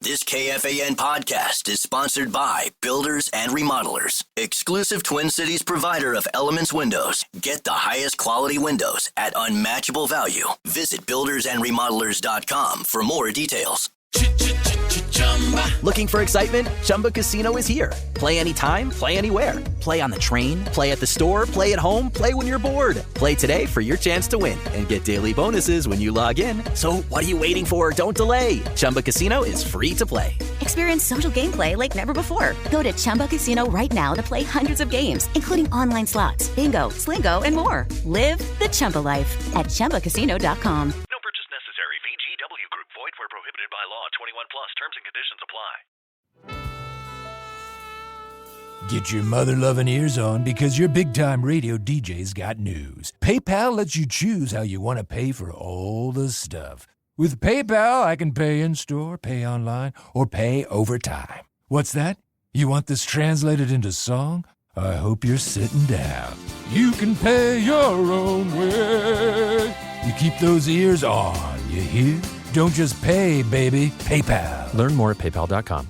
This KFAN podcast is sponsored by Builders and Remodelers, exclusive Twin Cities provider of Elements Windows. Get the highest quality windows at unmatchable value. Visit buildersandremodelers.com for more details. Looking for excitement? Chumba Casino is here. Play anytime, play anywhere. Play on the train, play at the store, play at home, play when you're bored. Play today for your chance to win and get daily bonuses when you log in. So what are you waiting for? Don't delay. Chumba Casino is free to play. Experience social gameplay like never before. Go to Chumba Casino right now to play hundreds of games, including online slots, bingo, Slingo, and more. Live the Chumba life at ChumbaCasino.com. No purchase necessary. VGW Group. Void where prohibited by law. 21 plus. Terms and conditions apply. Get your mother-loving ears on because your big-time radio DJ's got news. PayPal lets you choose how you want to pay for all the stuff. With PayPal, I can pay in-store, pay online, or pay over time. What's that? You want this translated into song? I hope you're sitting down. You can pay your own way. You keep those ears on, you hear? Don't just pay, baby. PayPal. Learn more at PayPal.com.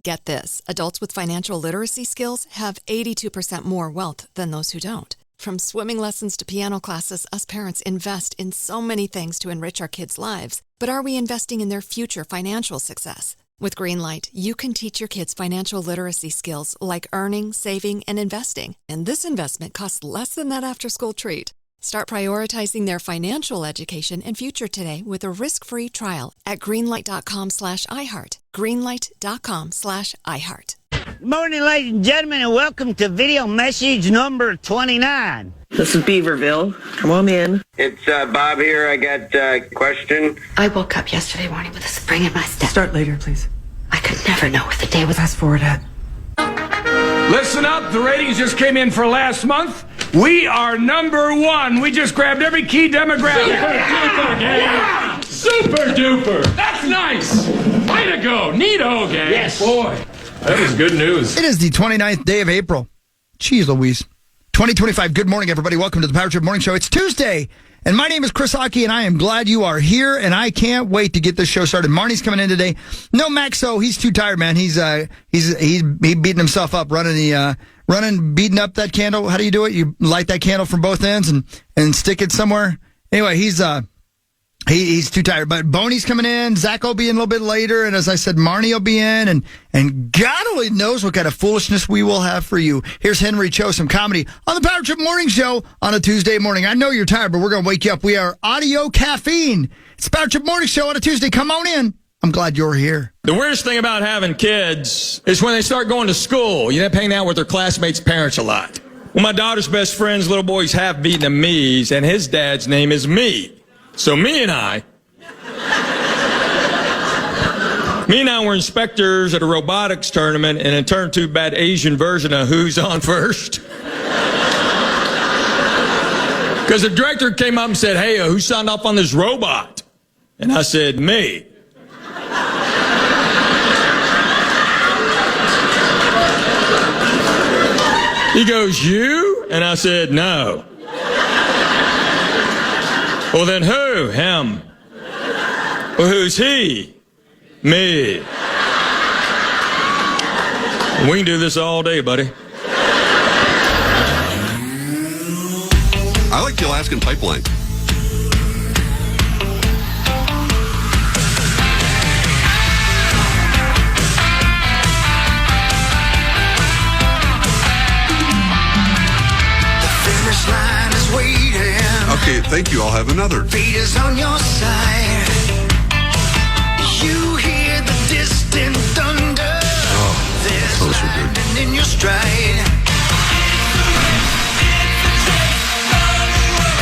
Get this. Adults with financial literacy skills have 82% more wealth than those who don't. From swimming lessons to piano classes, us parents invest in so many things to enrich our kids' lives. But are we investing in their future financial success? With Greenlight, you can teach your kids financial literacy skills like earning, saving, and investing. And this investment costs less than that after-school treat. Start prioritizing their financial education and future today with a risk-free trial at greenlight.com/iHeart. Greenlight.com/iHeart. Good morning, ladies and gentlemen, and welcome to video message number 29. This is Beaverville. Come on in. It's Bob here. I got a question. I woke up yesterday morning with a spring in my step. Start later, please. I could never know what the day was. Fast forward ahead. Listen up. The ratings just came in for last month. We are number one. We just grabbed every key demographic. Super duper. That's nice. Way to go. Neato, gang. Yes. Boy, that was good news. It is the 29th day of April. Jeez Louise. 2025. Good morning, everybody. Welcome to the Power Trip Morning Show. It's Tuesday, and my name is Chris Hockey, and I am glad you are here, and I can't wait to get this show started. Marnie's coming in today. No Maxo. He's too tired, man. He's beating himself up, beating up that candle. How do you do it? You light that candle from both ends and stick it somewhere. Anyway, he's too tired. But Boney's coming in. Zach will be in a little bit later. And as I said, Marnie will be in. And God only knows what kind of foolishness we will have for you. Here's Henry Cho, some comedy on the Power Trip Morning Show on a Tuesday morning. I know you're tired, but we're going to wake you up. We are Audio Caffeine. It's the Power Trip Morning Show on a Tuesday. Come on in. I'm glad you're here. The weirdest thing about having kids is when they start going to school, you end up hanging out with their classmates' parents a lot. Well, my daughter's best friend's little boy's half Vietnamese, and his dad's name is Me. So me and I were inspectors at a robotics tournament, and it turned too bad Asian version of Who's On First. Because the director came up and said, hey, who signed off on this robot? And I said, me. He goes, you? And I said, no. Well, then who? Him. Well, who's he? Me. We can do this all day, buddy. I like the Alaskan pipeline. Okay, thank you. I'll have another. Fate is on your side. You hear the distant thunder. Oh, those were good. In your stride.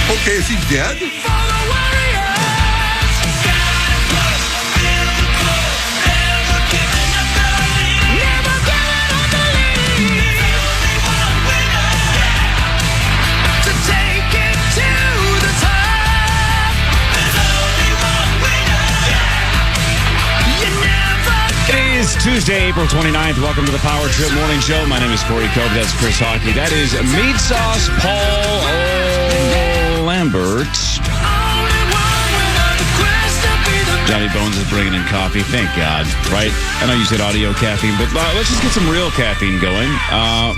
Okay, is he dead? Tuesday, April 29th. Welcome to the Power Trip Morning Show. My name is Corey Cove. That's Chris Hockey. That is Meat Sauce Paul Lambert. Johnny Bones is bringing in coffee. Thank God, right? I know you said audio caffeine, but let's just get some real caffeine going.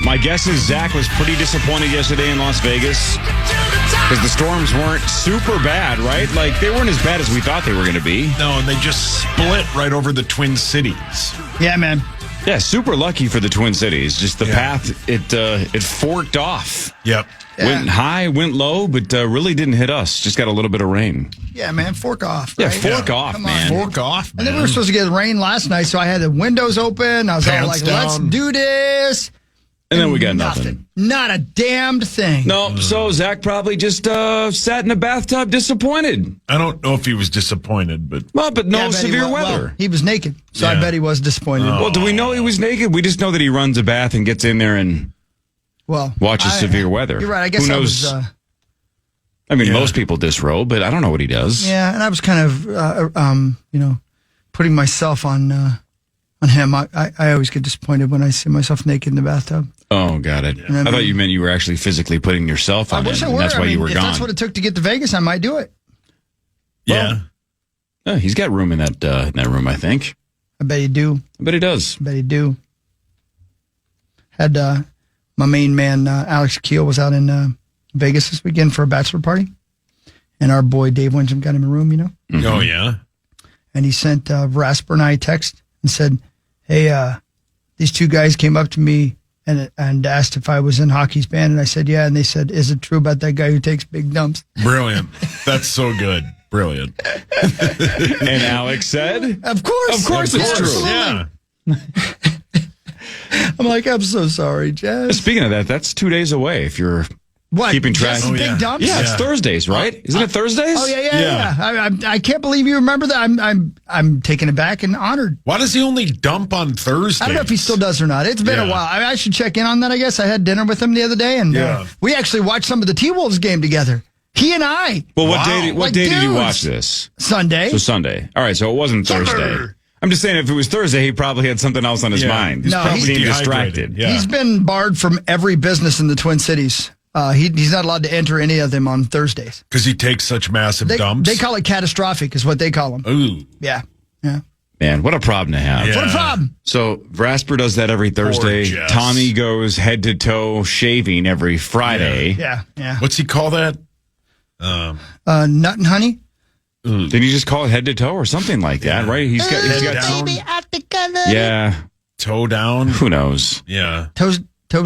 My guess is Zach was pretty disappointed yesterday in Las Vegas because the storms weren't super bad, right? Like, they weren't as bad as we thought they were going to be. No, and they just split right over the Twin Cities. Yeah, man. Yeah, super lucky for the Twin Cities. Just the path, it forked off. Yep. Went high, went low, but really didn't hit us. Just got a little bit of rain. Yeah, man, fork off. Yeah, Right? fork off, Come man. Fork off, man. And then we were supposed to get rain last night, so I had the windows open. I was all Pants like, down. let's do this. And then we got nothing. Not a damned thing. No, so Zach probably just sat in a bathtub disappointed. I don't know if he was disappointed, but... Well, but no Yeah, I bet severe well, weather. he was naked, so I Yeah. bet he was disappointed. Well, do we know he was naked? We just know that he runs a bath and gets in there and Well, watches severe weather. You're right. I guess Who I knows? was. I mean, most people disrobe, but I don't know what he does. Yeah, and I was kind of, putting myself on him. I always get disappointed when I see myself naked in the bathtub. Oh, got it. I I thought you meant you were actually physically putting yourself on I wish him. I were. And that's why you were if gone. that's what it took to get to Vegas, I might do it. Yeah. Oh, he's got room in that room, I think. I bet you do. I bet he does. I bet you do. Had my main man, Alex Keel, was out in Vegas this weekend for a bachelor party. And our boy Dave Wincham got him a room, Mm-hmm. Oh, yeah? And he sent Rasper and I a text and said, hey, these two guys came up to me and asked if I was in hockey's band. And I said, yeah. And they said, is it true about that guy who takes big dumps? Brilliant. That's so good. Brilliant. And Alex said? Of course. Of course it's true. Yeah. I'm like, I'm so sorry, Jess. Speaking of that, that's 2 days away if you're What? keeping track. Just big dumps? Yeah, it's Thursdays, right? Isn't it Thursdays? Oh, yeah. I can't believe you remember that. I'm taken aback and honored. Why does he only dump on Thursdays? I don't know if he still does or not. It's been a while. I should check in on that, I guess. I had dinner with him the other day, and we actually watched some of the T-Wolves game together. He and I. Well, what day did you watch this? Sunday. So Sunday. All right, so it wasn't Thursday. I'm just saying, if it was Thursday, he probably had something else on his mind. He's probably seemed distracted. Yeah. He's been barred from every business in the Twin Cities. He's not allowed to enter any of them on Thursdays. Because he takes such massive dumps? They call it catastrophic, is what they call them. Ooh. Yeah. Man, what a problem to have. Yeah. What a problem. So Rasper does that every Thursday. Jess. Tommy goes head to toe shaving every Friday. Yeah. What's he call that? Nut and honey? Did he just call it head to toe or something like that, right? He's got down. Baby at the color. Yeah. Toe down. Who knows? Yeah. Toes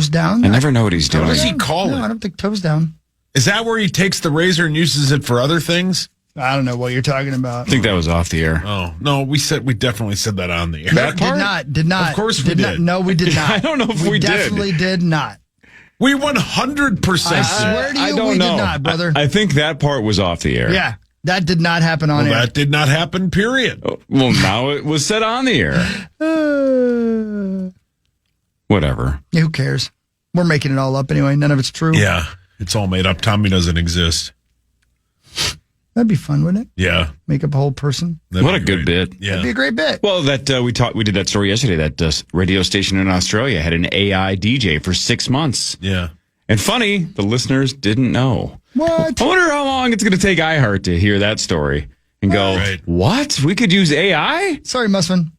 down? I never know what he's doing. What does he call No, it? I don't think toes down. Is that where he takes the razor and uses it for other things? I don't know what you're talking about. I think that was off the air. Oh, no, we definitely said that on the air. That part? Did not. Of course we did. No, we did not. I don't know if we did. definitely did not. We 100%. I swear to you, I don't we know. did not, brother. I think that part was off the air. Yeah, that did not happen on Well, air. that did not happen, period. Well, now it was said on the air. Whatever. Who cares? We're making it all up anyway. None of it's true. Yeah, it's all made up. Tommy doesn't exist. That'd be fun, wouldn't it? Yeah. Make up a whole person. What a good bit. Yeah. That'd be a great bit. Well, that we did that story yesterday. That radio station in Australia had an AI DJ for 6 months. Yeah. And funny, the listeners didn't know. What? I wonder how long it's going to take iHeart to hear that story and go, what? We could use AI? Sorry, Musman.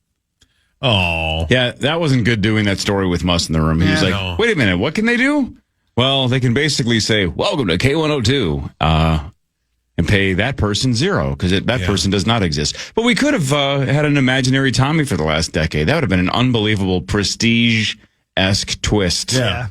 Oh. Yeah, that wasn't good doing that story with Muss in the room. He was like, wait a minute, what can they do? Well, they can basically say, welcome to K102, and pay that person $0 because that person does not exist. But we could have had an imaginary Tommy for the last decade. That would have been an unbelievable prestige-esque twist. Yeah.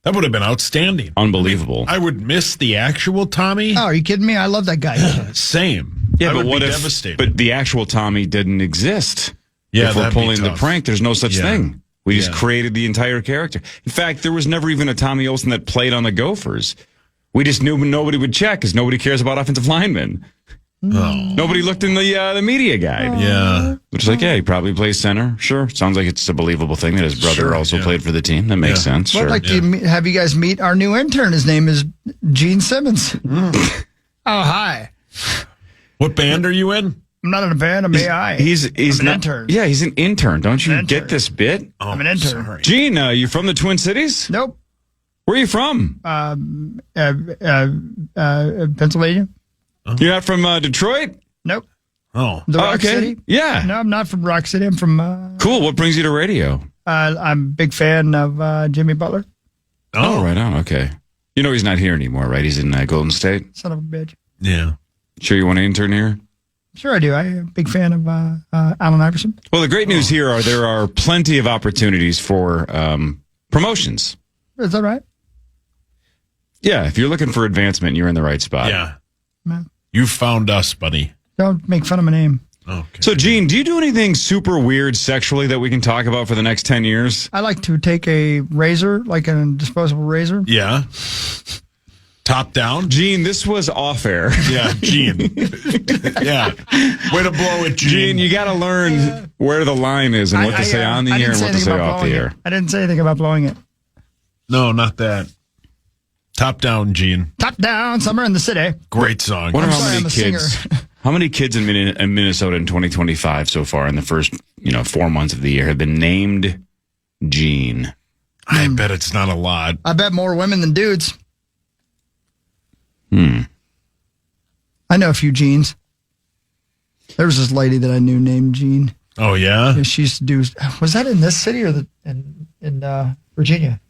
That would have been outstanding. Unbelievable. I would miss the actual Tommy. Oh, are you kidding me? I love that guy. Same. Yeah, I but would what be if? devastated. But the actual Tommy didn't exist. Yeah, if we're that'd be pulling the tough. prank, there's no such Yeah. thing. We just Yeah. created the entire character. In fact, there was never even a Tommy Olsen that played on the Gophers. We just knew nobody would check because nobody cares about offensive linemen. Oh. Nobody looked in the media guide. Yeah. Which is like, yeah, he probably plays center. Sure. Sounds like it's a believable thing that his brother also played for the team. That makes sense. Well, Sure. I'd like to have you guys meet our new intern. His name is Gene Simmons. Oh, hi. What band are you in? I'm not in a band. I'm AI. He's I'm an not, intern. Yeah, he's an intern. Don't you get this bit? Oh, I'm an intern. sorry. Gene, you from the Twin Cities? Nope. Where are you from? Pennsylvania. You're not from Detroit? Nope. Oh. The Rock City? Yeah. No, I'm not from Rock City. I'm from... Cool. What brings you to radio? I'm a big fan of Jimmy Butler. Oh, right on. Okay. You know he's not here anymore, right? He's in Golden State? Son of a bitch. Yeah. Sure you want to intern here? Sure I do. I'm a big fan of Allen Iverson. Well, the great news here are there are plenty of opportunities for promotions. Is that right? Yeah, if you're looking for advancement, you're in the right spot. Yeah. Man. You found us, buddy. Don't make fun of my name. Okay. So, Gene, do you do anything super weird sexually that we can talk about for the next 10 years? I like to take a razor, like a disposable razor. Yeah. Top down? Gene, this was off air. Yeah, Gene. Yeah. Way to blow it, Gene. Gene, you got to learn where the line is and what to say on the air and what to say off the air. I didn't say anything about blowing it. No, not that. Top down, Gene. Top down, summer in the city. Great song. Wonder how many kids in Minnesota in 2025 so far in the first 4 months of the year have been named Gene? I bet it's not a lot. I bet more women than dudes. I know a few Jeans. There was this lady that I knew named Jean. Oh, yeah? Yeah, she used to do... Was that in this city or in Virginia?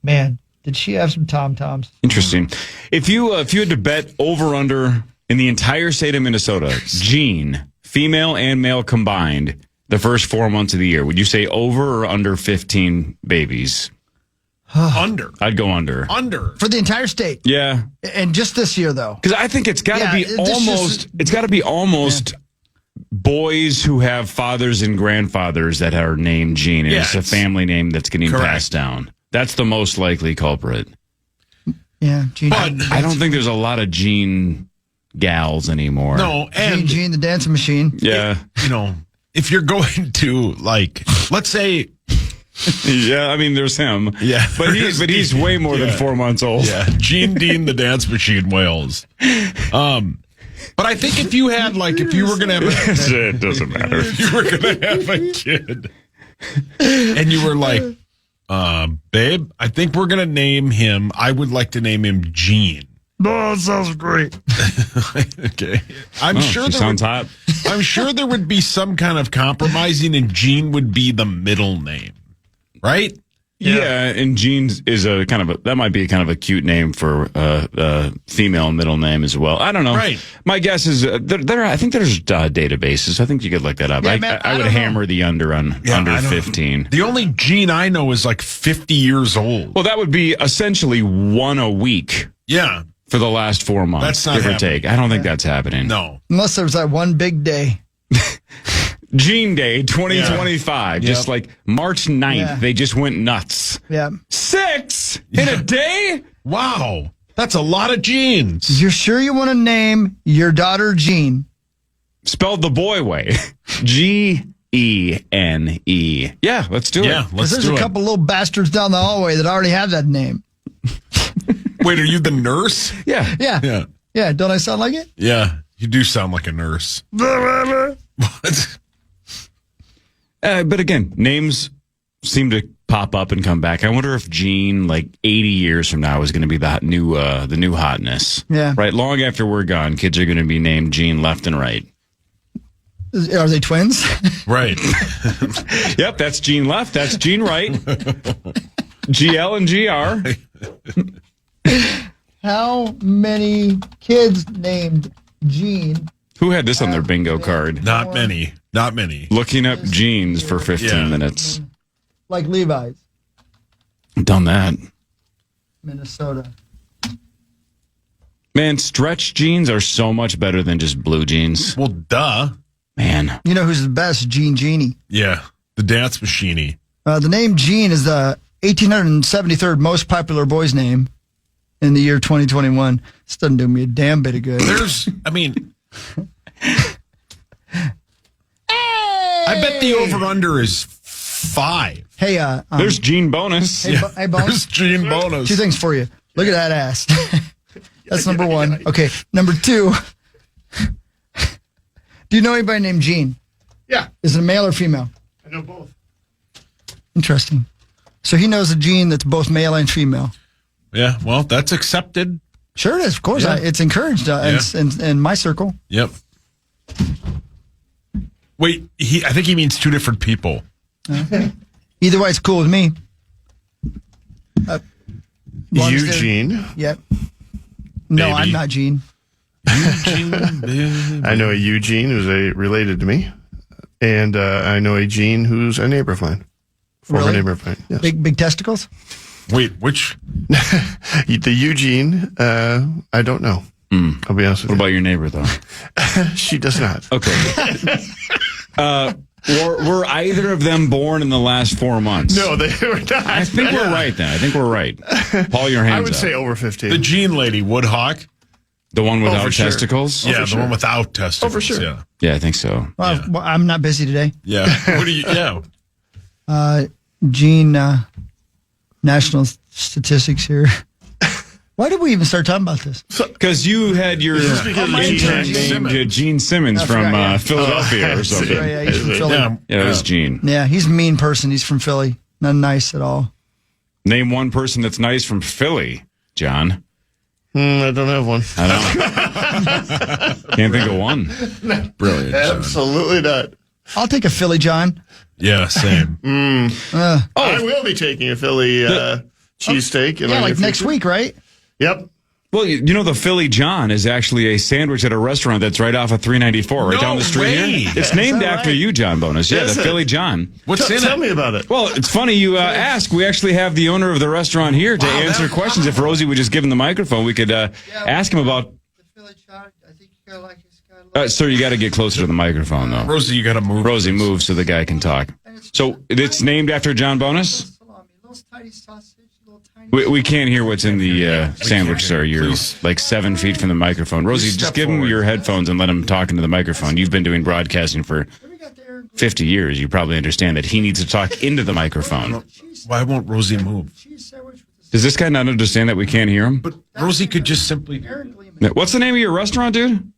Man, did she have some tom-toms? Interesting. If you had to bet over-under in the entire state of Minnesota, Gene, female and male combined, the first 4 months of the year, would you say over or under 15 babies? Under. I'd go under. Under. For the entire state? Yeah. And just this year, though? Because I think it's got to be almost... It's got to be almost... boys who have fathers and grandfathers that are named Gene. And it's a family name that's getting passed down. That's the most likely culprit. Yeah, Gene. But I don't think there's a lot of Gene gals anymore. No, and Gene the dancing machine. Yeah. If you're going to, let's say... Yeah, I mean, there's him. Yeah. But he's way more than 4 months old. Yeah. Gene Dean, the dance machine, Wales. But I think if you had, if you were going to have it doesn't matter. If you were going to have a kid and you were like, babe, I think we're going to name him, I would like to name him Gene. Oh, that sounds great. Okay. I'm sure sounds hot. I'm sure there would be some kind of compromising and Gene would be the middle name. Right? Yeah, and Gene is that might be kind of a cute name for a female middle name as well. I don't know. Right. My guess is I think there's databases. I think you could look that up. Yeah, I would hammer the under on under 15. The only Gene I know is 50 years old. Well, that would be essentially one a week. Yeah. For the last 4 months. That's not give or happening. take. I don't think that's happening. No. Unless there was that one big day. Gene Day 2025. Yeah. Just like March 9th, they just went nuts. Yeah. 6 in a day? Wow. That's a lot of Genes. You're sure you want to name your daughter Jean? Spelled the boy way. Gene. Yeah, let's do it. Yeah, let's do it. There's a couple little bastards down the hallway that already have that name. Wait, are you the nurse? Yeah. Yeah. Yeah, don't I sound like it? Yeah, you do sound like a nurse. What? But again, names seem to pop up and come back. I wonder if Gene, 80 years from now, is going to be the new hotness. Yeah. Right? Long after we're gone, kids are going to be named Gene left and right. Are they twins? Right. Yep, that's Gene left. That's Gene right. GL and GR. How many kids named Gene? Who had this on their bingo card? Not many. Not many. Looking up jeans for 15 minutes. Like Levi's. Done that. Minnesota. Man, stretch jeans are so much better than just blue jeans. Well, duh. Man. You know who's the best? Gene Genie. Yeah, the dance machine. The name Gene is the 1873rd most popular boy's name in the year 2021. This doesn't do me a damn bit of good. I bet the over-under is 5. Hey, there's Gene Bonus. Hey, Bonus. There's Gene Bonus. 2 things for you. Look at that ass. That's number 1. Okay, number 2. Do you know anybody named Gene? Yeah. Is it a male or female? I know both. Interesting. So he knows a Gene that's both male and female. Yeah, well, that's accepted. Sure it is. Of course, Yeah. it's encouraged in my circle. Yep. Wait, I think he means two different people. Okay. Either way, it's cool with me. Eugene. Yep. No, Baby. I'm not Gene. Eugene. I know a Eugene who's related to me, and I know a Gene who's a neighbor of mine. Former neighbor of mine. Yes. Big testicles? Wait, which? The Eugene, I don't know. I'll be honest with you. What about your neighbor, though? She does not. Okay. Were either of them born in the last 4 months? No, they were not. I think we're right then. I think we're right. Paul, your hands I would up. say over 15. The Gene lady, Woodhawk. The one without for sure. Yeah, Oh, for the sure. one without testicles. Oh, for sure. Yeah. Yeah, I think so. Well, I'm not busy today. Yeah. What do you? Yeah. Gene, national statistics here. Why did we even start talking about this? Because you had your intern named Gene Simmons from Philadelphia or something. Yeah, he's from Philly. Yeah, it was Gene. Yeah, he's a mean person. He's from Philly. Not nice at all. Name one person that's nice from Philly, John. I don't have one. I don't. Can't think of one. Brilliant. Absolutely not. I'll take a Philly John. Yeah, same. I will be taking a Philly cheesesteak. Yeah, like next week, right? Yep. Well, you know, the Philly John is actually a sandwich at a restaurant that's right off of 394, right down the street here. It's named after you, John Bonus. Yeah, the Philly John. What's in it? Tell me about it. Well, it's funny you ask. We actually have the owner of the restaurant here to answer questions. If Rosie would just give him the microphone, we could ask him about... The Philly John, I think you're going to like his sir, you got to get closer to the microphone, though. Rosie, you got to move. Rosie, move so the guy can talk. So it's named after John Bonus? We can't hear what's in the sandwich, sir. You're like 7 feet from the microphone. Rosie, just give him your headphones and let him talk into the microphone. You've been doing broadcasting for 50 years. You probably understand that he needs to talk into the microphone. Why won't Rosie move? Does this guy not understand that we can't hear him? But Rosie could just simply... What's the name of your restaurant, dude?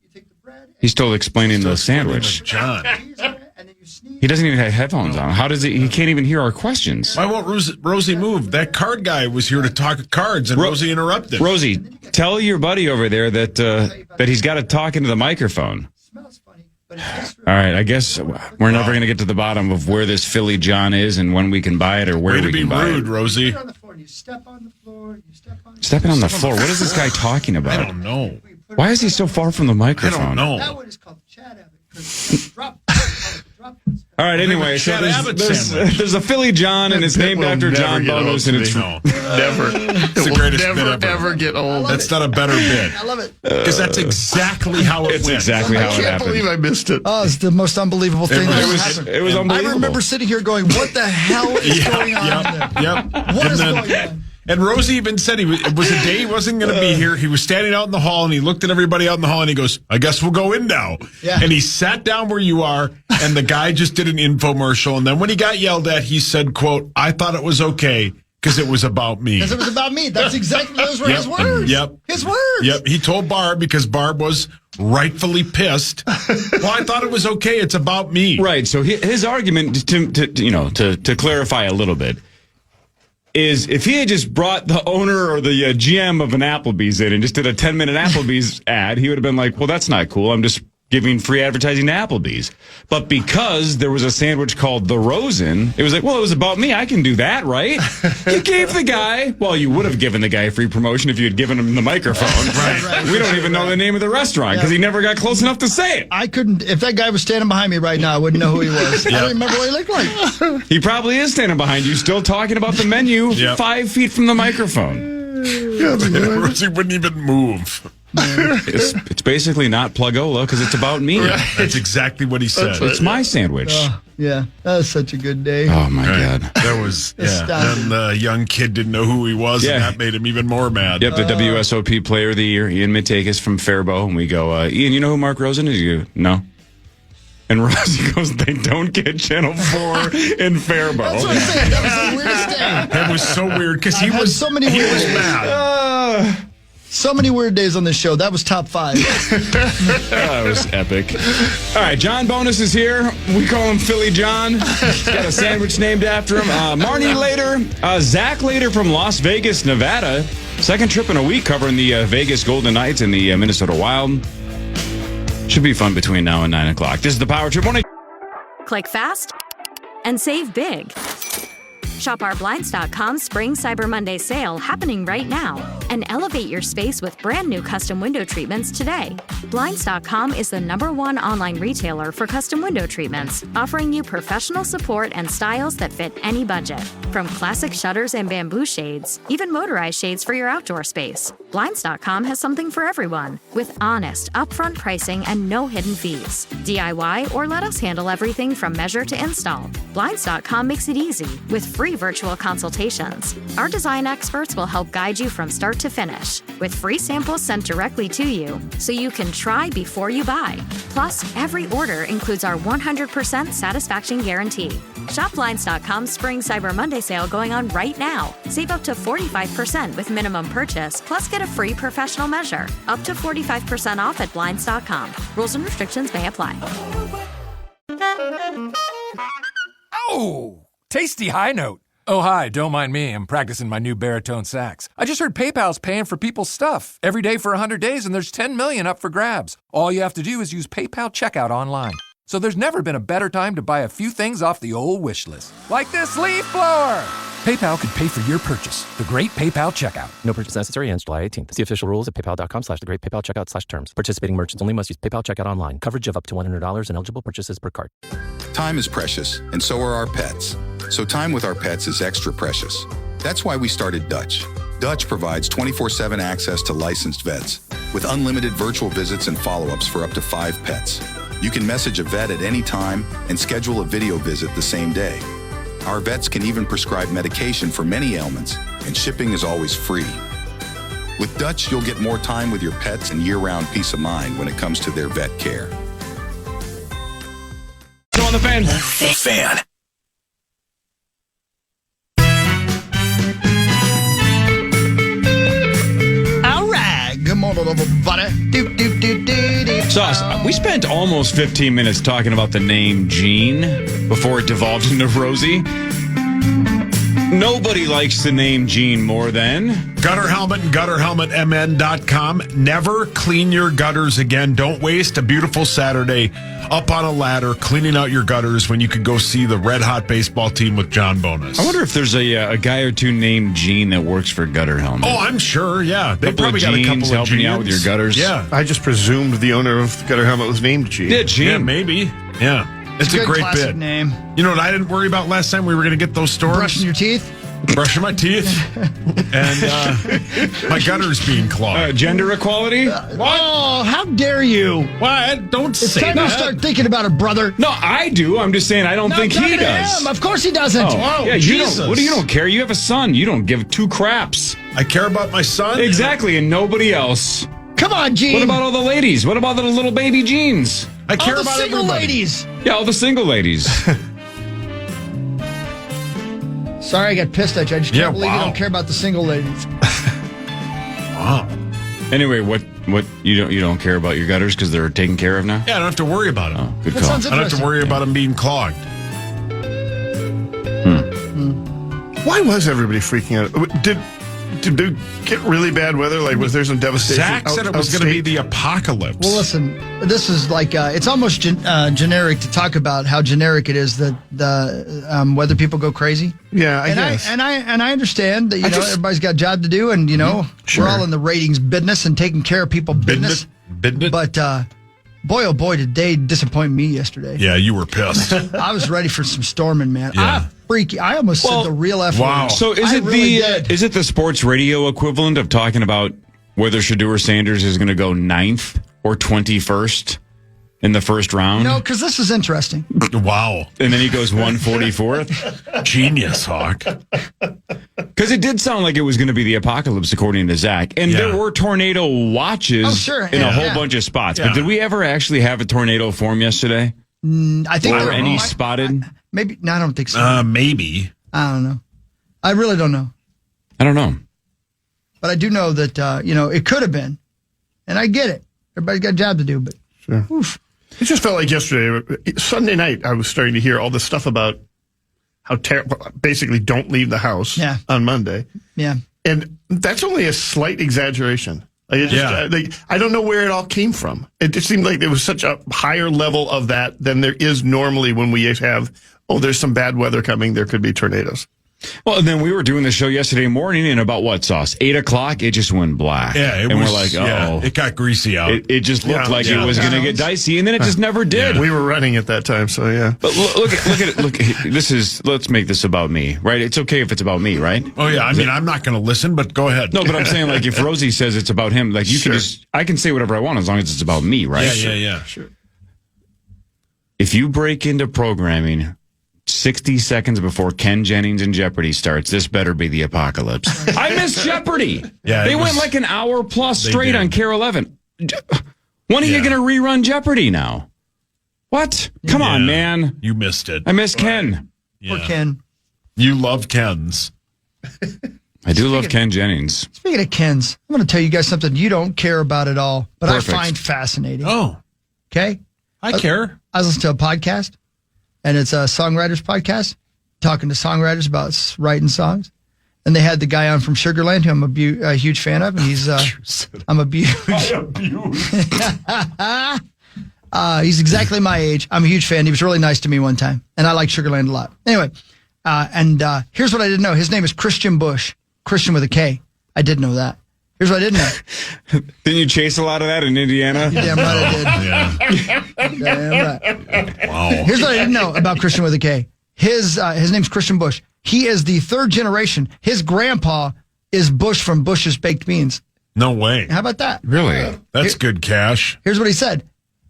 He's still explaining the sandwich. John. He doesn't even have headphones on. How does he can't even hear our questions. Why won't Rosie move? That card guy was here to talk cards, and Rosie interrupted. Rosie, tell your buddy over there that he's got to talk into the microphone. All right, I guess we're never going to get to the bottom of where this Philly John is and when we can buy it or where we can buy it. Way to be rude, Rosie. Stepping on the floor. What is this guy talking about? I don't know. Why is he so far from the microphone? I don't know. That one is called Chad Abbott. All right, anyway, so there's a Philly John, and it's named after John Bonus, and it's never. It's the greatest bit ever get old. That's not a better bit. I love it. Because that's exactly how it It's went. exactly how it I can't happened. believe I missed it. Oh, it's the most unbelievable thing that ever happened. It was unbelievable. I remember sitting here going, what the hell is going on there? Yep. What is going on? And Rosie even said it was a day he wasn't going to be here. He was standing out in the hall, and he looked at everybody out in the hall, and he goes, I guess we'll go in now. Yeah. And he sat down where you are, and the guy just did an infomercial. And then when he got yelled at, he said, quote, I thought it was okay because it was about me. Because it was about me. That's exactly, those were his words. Yep. His words. Yep. He told Barb, because Barb was rightfully pissed. Well, I thought it was okay. It's about me. Right. So his argument, to clarify a little bit, is if he had just brought the owner or the GM of an Applebee's in and just did a 10-minute Applebee's ad, he would have been like, well, that's not cool. I'm just giving free advertising to Applebee's. But because there was a sandwich called the Rosen, it was like, well, it was about me. I can do that, right? You gave the guy, well, you would have given the guy free promotion if you had given him the microphone. Right. We don't even know the name of the restaurant because he never got close enough to say it. I couldn't, if that guy was standing behind me right now, I wouldn't know who he was. I don't remember what he looked like. He probably is standing behind you, still talking about the menu 5 feet from the microphone. Rosie wouldn't even move. It's basically not Plugola because it's about me. Right. That's exactly what he said. It's my sandwich. Yeah, that was such a good day. Oh, my God. That was, Then the young kid didn't know who he was, and that made him even more mad. Yep, the WSOP Player of the Year, Ian Matakis from Faribault. And we go, Ian, you know who Mark Rosen is? You go, no. And Rosie goes, they don't get Channel 4 in Faribault. That's what I said. That was the weirdest day. That was so weird because he was mad. So many weird days on this show. That was top 5. That was epic. All right, John Bonus is here. We call him Philly John. He's got a sandwich named after him. Marnie Later, Zach Later from Las Vegas, Nevada. Second trip in a week covering the Vegas Golden Knights and the Minnesota Wild. Should be fun between now and 9 o'clock. This is the Power Trip Morning. Click fast and save big. Shop our Blinds.com Spring Cyber Monday sale happening right now and elevate your space with brand new custom window treatments today. Blinds.com is the #1 online retailer for custom window treatments, offering you professional support and styles that fit any budget. From classic shutters and bamboo shades, even motorized shades for your outdoor space. Blinds.com has something for everyone with honest, upfront pricing and no hidden fees. DIY or let us handle everything from measure to install. Blinds.com makes it easy with free virtual consultations. Our design experts will help guide you from start to finish with free samples sent directly to you so you can try before you buy. Plus, every order includes our 100% satisfaction guarantee. Shop Blinds.com Spring Cyber Monday sale going on right now. Save up to 45% with minimum purchase, plus get a free professional measure. Up to 45% off at Blinds.com. Rules and restrictions may apply. Oh, tasty high note. Oh, hi, don't mind me. I'm practicing my new baritone sax. I just heard PayPal's paying for people's stuff every day for 100 days, and there's 10 million up for grabs. All you have to do is use PayPal checkout online. So there's never been a better time to buy a few things off the old wish list. Like this leaf blower! PayPal could pay for your purchase. The Great PayPal Checkout. No purchase necessary ends July 18th. See official rules at paypal.com/thegreatpaypalcheckout/terms. Participating merchants only must use PayPal checkout online. Coverage of up to $100 and eligible purchases per card. Time is precious, and so are our pets. So time with our pets is extra precious. That's why we started Dutch. Dutch provides 24/7 access to licensed vets with unlimited virtual visits and follow-ups for up to 5 pets. You can message a vet at any time and schedule a video visit the same day. Our vets can even prescribe medication for many ailments, and shipping is always free. With Dutch, you'll get more time with your pets and year-round peace of mind when it comes to their vet care. So on the fan. Fan. All right. Good morning, everybody. Sauce, we spent almost 15 minutes talking about the name Gene before it devolved into Rosie. Nobody likes the name Gene more than Gutter Helmet and gutterhelmetmn.com. Never clean your gutters again. Don't waste a beautiful Saturday up on a ladder cleaning out your gutters when you could go see the Red Hot baseball team with John Bonus. I wonder if there's a guy or two named Gene that works for Gutter Helmet. Oh, I'm sure, yeah. They Couple probably of got a couple Genes of helping you out with your Genes. gutters. Yeah. I just presumed the owner of Gutter Helmet was named Gene. Yeah, Gene. Yeah, maybe. Yeah. It's a good great classic bit. name. You know what I didn't worry about last time we were going to get those storms? Brushing your teeth? Brushing my teeth. And my gutters being clogged. Gender equality? Oh, how dare you? What? Don't It's say time that. to start thinking about it, brother. No, I do. I'm just saying I don't think he does. Him. Of course he doesn't. Oh, yeah, Jesus. What do you don't care? You have a son. You don't give 2 craps. I care about my son. Exactly, and nobody else. Come on, Gene. What about all the ladies? What about the little baby Jeans? I care all the about single everybody. ladies? Yeah, all the single ladies. Sorry, I got pissed at you. I just can't believe you wow. don't care about the single ladies. Wow. Anyway, what you don't care about your gutters because they're taken care of now? Yeah, I don't have to worry about it. Oh, good That call. sounds I don't have to interesting. worry about them being clogged. Why was everybody freaking out? Did they get really bad weather? Like, was there some devastation? Zach said it was going to be the apocalypse. Well, listen, this is like, it's almost generic to talk about how generic it is that the weather people go crazy. Yeah, I and guess. I understand that, everybody's got a job to do, and, sure. we're all in the ratings business and taking care of people business. But, boy, oh boy, did they disappoint me yesterday. Yeah, you were pissed. I was ready for some storming, man. Yeah. I almost said the real F word. Wow. So is it the sports radio equivalent of talking about whether Shedeur Sanders is going to go 9th or 21st in the first round? No, because this is interesting. Wow. And then he goes 144th? Genius, Hawk. Because it did sound like it was going to be the apocalypse, according to Zach. And there were tornado watches in a whole bunch of spots. Yeah. But did we ever actually have a tornado form yesterday? I think or any spotted? Maybe. No, I don't think so. Maybe. I don't know. I really don't know. I don't know. But I do know that, it could have been. And I get it. Everybody's got a job to do, but. Sure. Oof. It just felt like yesterday, Sunday night, I was starting to hear all this stuff about how basically don't leave the house on Monday. Yeah. And that's only a slight exaggeration. I don't know where it all came from. It just seemed like there was such a higher level of that than there is normally when we have, there's some bad weather coming. There could be tornadoes. Well, and then we were doing the show yesterday morning, and about what, Sauce? 8 o'clock, it just went black. Yeah, we're like, it got greasy out. It just looked like it was going to get dicey, and then it just never did. Yeah. We were running at that time, so yeah. But look at it. Let's make this about me, right? It's okay if it's about me, right? Oh yeah, I mean, I'm not going to listen, but go ahead. No, but I'm saying, like, if Rosie says it's about him, like, I can say whatever I want as long as it's about me, right? Yeah. Sure. If you break into programming 60 seconds before Ken Jennings and Jeopardy starts, this better be the apocalypse. I miss Jeopardy. Yeah, they went like an hour plus straight on Care 11. When are you going to rerun Jeopardy now? What? Come on, man. You missed it. I miss Ken. Poor Ken. You love Ken's. I do love Ken Jennings. Speaking of Ken's, I'm going to tell you guys something you don't care about at all, but Perfect. I find fascinating. Oh. Okay? I care. I was listening to a podcast, and it's a songwriters podcast, talking to songwriters about writing songs. And they had the guy on from Sugarland, who I'm a huge fan of, and he's he's exactly my age. I'm a huge fan. He was really nice to me one time, and I like Sugarland a lot. Anyway, here's what I didn't know. His name is Christian Bush, Christian with a K. I did know that. Here's what I didn't know. Didn't you chase a lot of that in Indiana? Damn right I did. Damn right. Wow. Here's what I didn't know about Christian with a K. His name's Christian Bush. He is the third generation. His grandpa is Bush from Bush's Baked Beans. No way. How about that? Really? That's good cash. Here's what he said.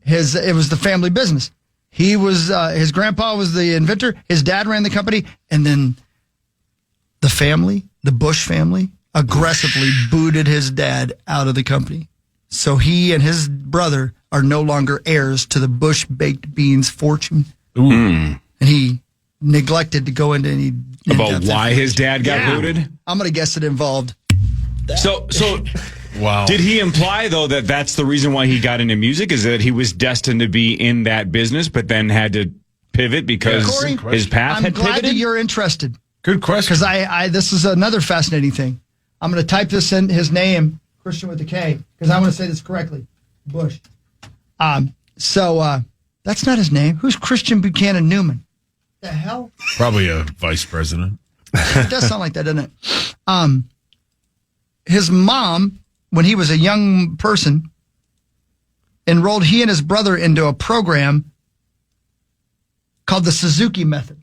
It was the family business. He was his grandpa was the inventor. His dad ran the company, and then the Bush family, aggressively booted his dad out of the company. So he and his brother are no longer heirs to the Bush Baked Beans fortune. Ooh. And he neglected to go into any about why his dad got booted. I'm going to guess it involved that. So wow. Did he imply though that that's the reason why he got into music, is that he was destined to be in that business but then had to pivot because Corey, his path I'm had glad pivoted? that you're interested. Good question. Because this is another fascinating thing. I'm going to type this in, his name, Christian with a K, because I want to say this correctly. Bush. So that's not his name. Who's Christian Buchanan Newman? The hell? Probably a vice president. It does sound like that, doesn't it? His mom, when he was a young person, enrolled he and his brother into a program called the Suzuki Method.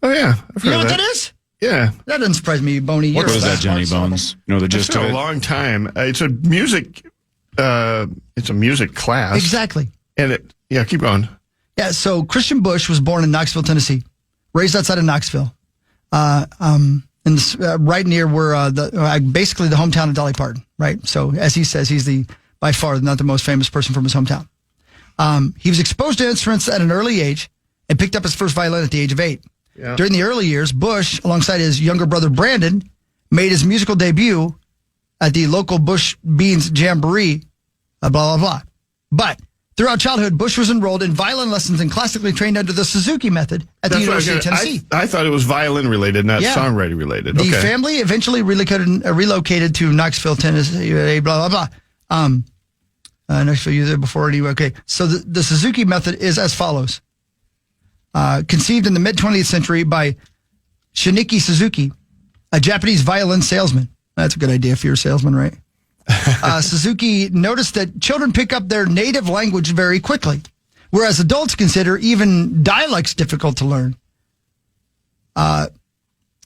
Oh, yeah. You know what that is? Yeah. That doesn't surprise me, Boney. What was that, Johnny Bones? You know the gist It's of been it? a long time. It's a music class. Exactly. And keep going. Yeah, so Christian Bush was born in Knoxville, Tennessee, raised outside of Knoxville, right near where basically the hometown of Dolly Parton, right? So as he says, he's by far not the most famous person from his hometown. He was exposed to instruments at an early age and picked up his first violin at the age of 8. Yeah. During the early years, Bush, alongside his younger brother Brandon, made his musical debut at the local Bush Beans Jamboree, blah, blah, blah. But throughout childhood, Bush was enrolled in violin lessons and classically trained under the Suzuki Method at the University of Tennessee. I thought it was violin related, not songwriting related. The family eventually relocated to Knoxville, Tennessee, blah, blah, blah. Knoxville, you were there before anyway. Okay, so the Suzuki Method is as follows. Conceived in the mid-20th century by Shinichi Suzuki, a Japanese violin salesman. That's a good idea if you're a salesman, right? Suzuki noticed that children pick up their native language very quickly, whereas adults consider even dialects difficult to learn.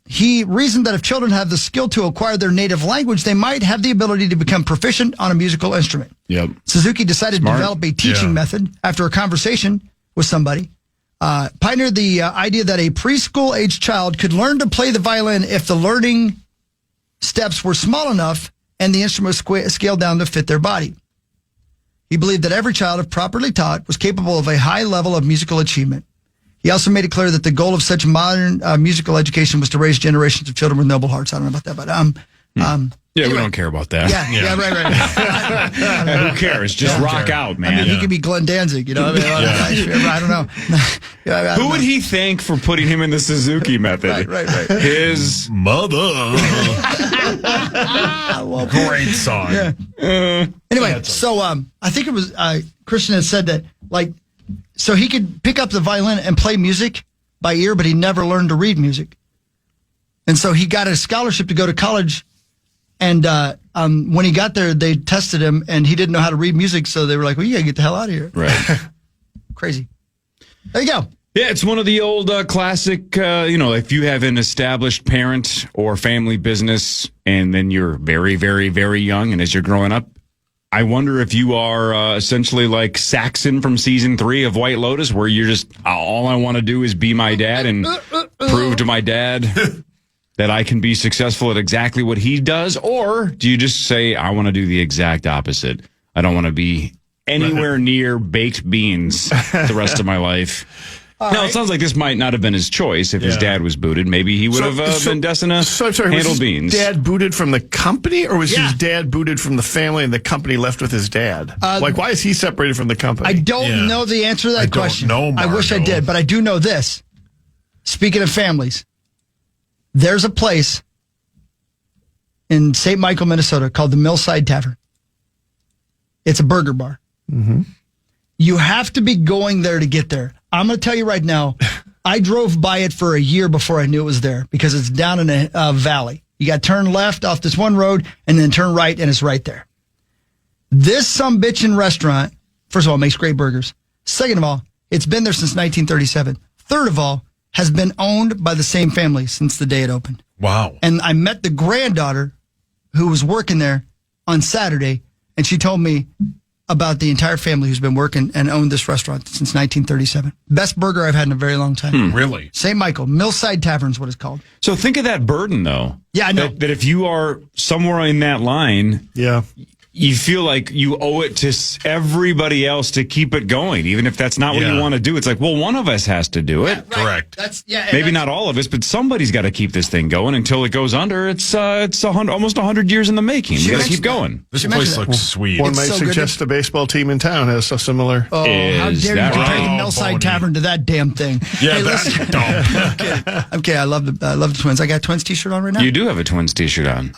He reasoned that if children have the skill to acquire their native language, they might have the ability to become proficient on a musical instrument. Yep. Suzuki decided to develop a teaching method after a conversation with somebody. Pioneered the idea that a preschool-aged child could learn to play the violin if the learning steps were small enough and the instrument was scaled down to fit their body. He believed that every child, if properly taught, was capable of a high level of musical achievement. He also made it clear that the goal of such modern musical education was to raise generations of children with noble hearts. I don't know about that, but Yeah, we don't care about that. Yeah, right. Who cares? Just rock out, man. I mean, he could be Glenn Danzig, you know? I don't know. Who would he thank for putting him in the Suzuki method? Right. His mother. Great song. Yeah. Anyway, so I think it was Christian had said that, so he could pick up the violin and play music by ear, but he never learned to read music. And so he got a scholarship to go to college. And when he got there, they tested him, and he didn't know how to read music. So they were like, well, you got to get the hell out of here. Right. Crazy. There you go. Yeah, it's one of the old classic, if you have an established parent or family business and then you're very, very, very young, and as you're growing up, I wonder if you are essentially like Saxon from season 3 of White Lotus, where you're just, all I want to do is be my dad and prove to my dad that I can be successful at exactly what he does? Or do you just say, I want to do the exact opposite? I don't want to be anywhere near baked beans the rest of my life. Now, it sounds like this might not have been his choice. If his dad was booted, maybe he would have been destined to handle was beans. His dad booted from the company, or was his dad booted from the family and the company left with his dad? Why is he separated from the company? I don't know the answer to that question. I don't know, I wish I did, but I do know this. Speaking of families, there's a place in St. Michael, Minnesota called the Millside Tavern. It's a burger bar. Mm-hmm. You have to be going there to get there. I'm going to tell you right now, I drove by it for a year before I knew it was there because it's down in a valley. You got to turn left off this one road and then turn right, and it's right there. This sumbitchin' restaurant, first of all, makes great burgers. Second of all, it's been there since 1937. Third of all, has been owned by the same family since the day it opened. Wow. And I met the granddaughter who was working there on Saturday, and she told me about the entire family who's been working and owned this restaurant since 1937. Best burger I've had in a very long time. Really? St. Michael, Millside Tavern is what it's called. So think of that burden, though. Yeah, I know. That if you are somewhere in that line, you feel like you owe it to everybody else to keep it going, even if that's not what you want to do. It's like, well, one of us has to do it. Right. Correct. Maybe not all of us, but somebody's got to keep this thing going until it goes under. It's almost 100 years in the making. We got to keep going. This place looks sweet. One might suggest a baseball team in town has a similar. Oh, how dare you compare the Millside Tavern to that damn thing? Yeah, hey, that's dumb. I'm kidding. I love the Twins. I got a Twins t-shirt on right now. You do have a Twins t-shirt on.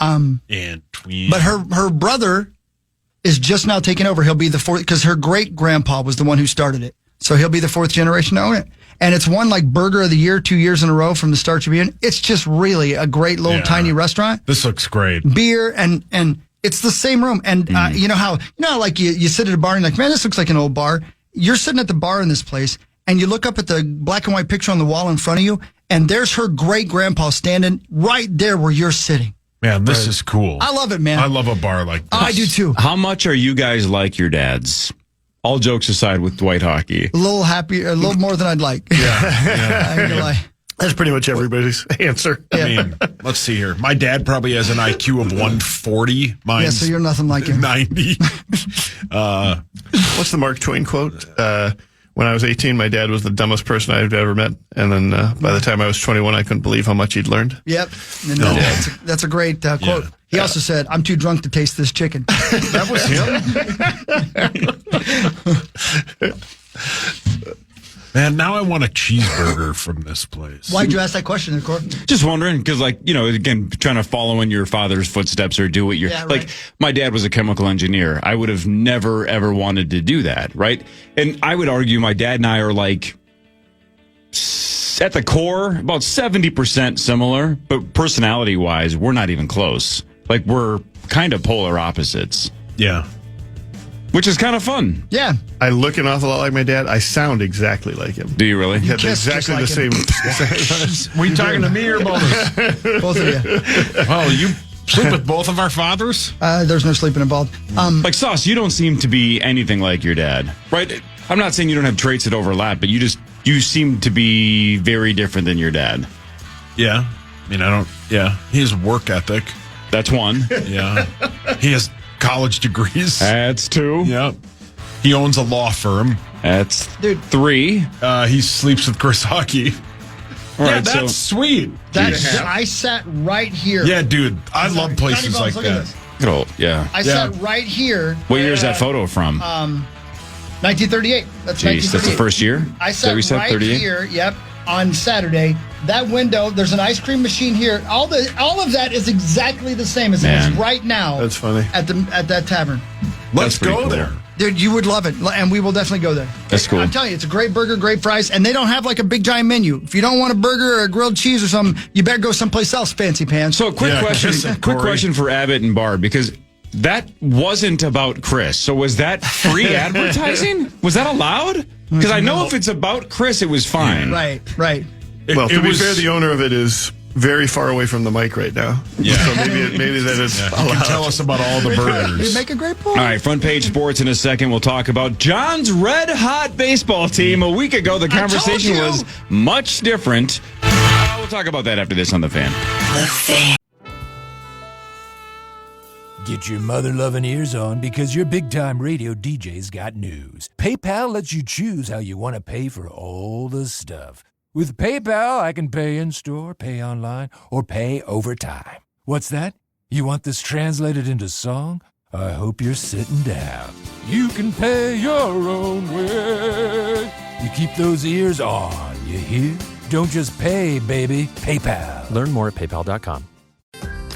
And Twins. But her brother is just now taking over. He'll be the fourth, because her great grandpa was the one who started it. So he'll be the fourth generation to own it. And it's won like Burger of the Year 2 years in a row from the Star Tribune. It's just really a great little tiny restaurant. This looks great. Beer and it's the same room. And you know how like you sit at a bar and you're like, man, this looks like an old bar. You're sitting at the bar in this place and you look up at the black and white picture on the wall in front of you, and there's her great grandpa standing right there where you're sitting. Man, this is cool. I love it, man. I love a bar like this. I do too. How much are you guys like your dads? All jokes aside with Dwight Hockey. A little happier, a little more than I'd like. I ain't gonna lie. That's pretty much everybody's answer. I mean, let's see here. My dad probably has an IQ of 140. Mine's so you're nothing like him. 90. What's the Mark Twain quote? When I was 18, my dad was the dumbest person I've ever met. And then by the time I was 21, I couldn't believe how much he'd learned. Yep. And that's a great quote. Yeah. He also said, I'm too drunk to taste this chicken. That was him? Man, now I want a cheeseburger from this place. Why'd you ask that question, Court? Just wondering, because, again, trying to follow in your father's footsteps or do what you're... Like, my dad was a chemical engineer. I would have never, ever wanted to do that, right? And I would argue my dad and I are, at the core, about 70% similar, but personality-wise, we're not even close. We're kind of polar opposites. Yeah. Which is kind of fun. Yeah. I look an awful lot like my dad. I sound exactly like him. Do you really? Yeah, exactly the same. Were you talking to me or both? Both of you. Oh, you sleep with both of our fathers? There's no sleeping involved. Sauce, you don't seem to be anything like your dad, right? I'm not saying you don't have traits that overlap, but you seem to be very different than your dad. Yeah. I mean, he has work ethic. That's one. Yeah. He has college degrees. That's two. Yep. He owns a law firm. That's three. He sleeps with Chris Hockey. All Yeah, right, that's sweet. I sat right here. Yeah, dude. I love places Johnny like Bones, look at that. this. Good old, yeah. I sat right here. What year is that photo from? 1938. That's Jeez, that's the 1938. first year? I Is that where you sat right 38? here. Yep, on Saturday. That window. There's an ice cream machine here. All of that is exactly the same as it is right now. That's funny. At that tavern. Let's pretty go cool. there. Dude, you would love it, and we will definitely go there. That's cool. I'm telling you, it's a great burger, great fries, and they don't have like a big giant menu. If you don't want a burger or a grilled cheese or something, you better go someplace else, fancy pants. So, quick question for Abbott and Barb, because that wasn't about Chris. So, was that free advertising? Was that allowed? Because I know if it's about Chris, it was fine. Right. Well, to be fair, the owner of it is very far away from the mic right now. Yeah. So maybe that is You allowed. can tell us about all the burgers. You make a great point. All right, front page sports in a second. We'll talk about John's red hot baseball team. A week ago, the conversation was much different. We'll talk about that after this on The Fan. The Fan. Get your mother-loving ears on because your big-time radio DJ's got news. PayPal lets you choose how you want to pay for all the stuff. With PayPal, I can pay in-store, pay online, or pay over time. What's that? You want this translated into song? I hope you're sitting down. You can pay your own way. You keep those ears on, you hear? Don't just pay, baby. PayPal. Learn more at paypal.com.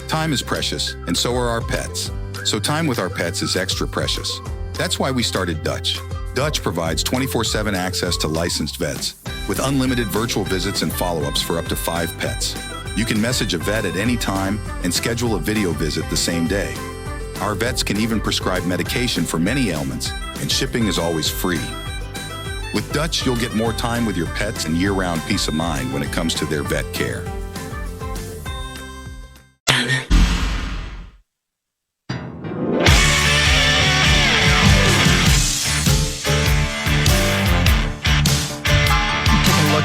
Time is precious, and so are our pets. So time with our pets is extra precious. That's why we started Dutch. Dutch provides 24/7 access to licensed vets with unlimited virtual visits and follow-ups for up to 5 pets. You can message a vet at any time and schedule a video visit the same day. Our vets can even prescribe medication for many ailments, and shipping is always free. With Dutch, you'll get more time with your pets and year-round peace of mind when it comes to their vet care.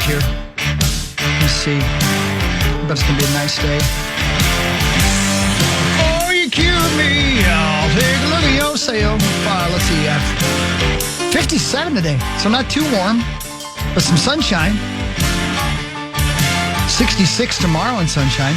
Here. Let's see. But it's going to be a nice day. Oh, you cured me. I'll take a look at your sail. Let's see. 57 today, so not too warm, but some sunshine. 66 tomorrow and sunshine.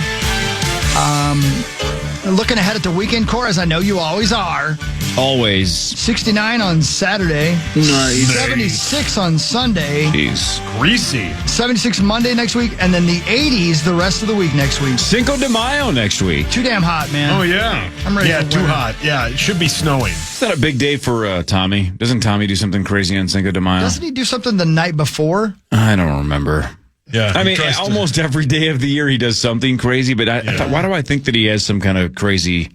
Looking ahead at the weekend, Cora, as I know you always are. Always. 69 on Saturday. Nice. 76 on Sunday. Jeez. Greasy. 76 Monday next week, and then the 80s the rest of the week next week. Cinco de Mayo next week. Too damn hot, man. Oh, yeah. I'm ready Yeah, for too winter. hot. Yeah, it should be snowing. Is that a big day for Tommy? Doesn't Tommy do something crazy on Cinco de Mayo? Doesn't he do something the night before? I don't remember. Yeah. I mean, almost every day of the year he does something crazy, but why do I think that he has some kind of crazy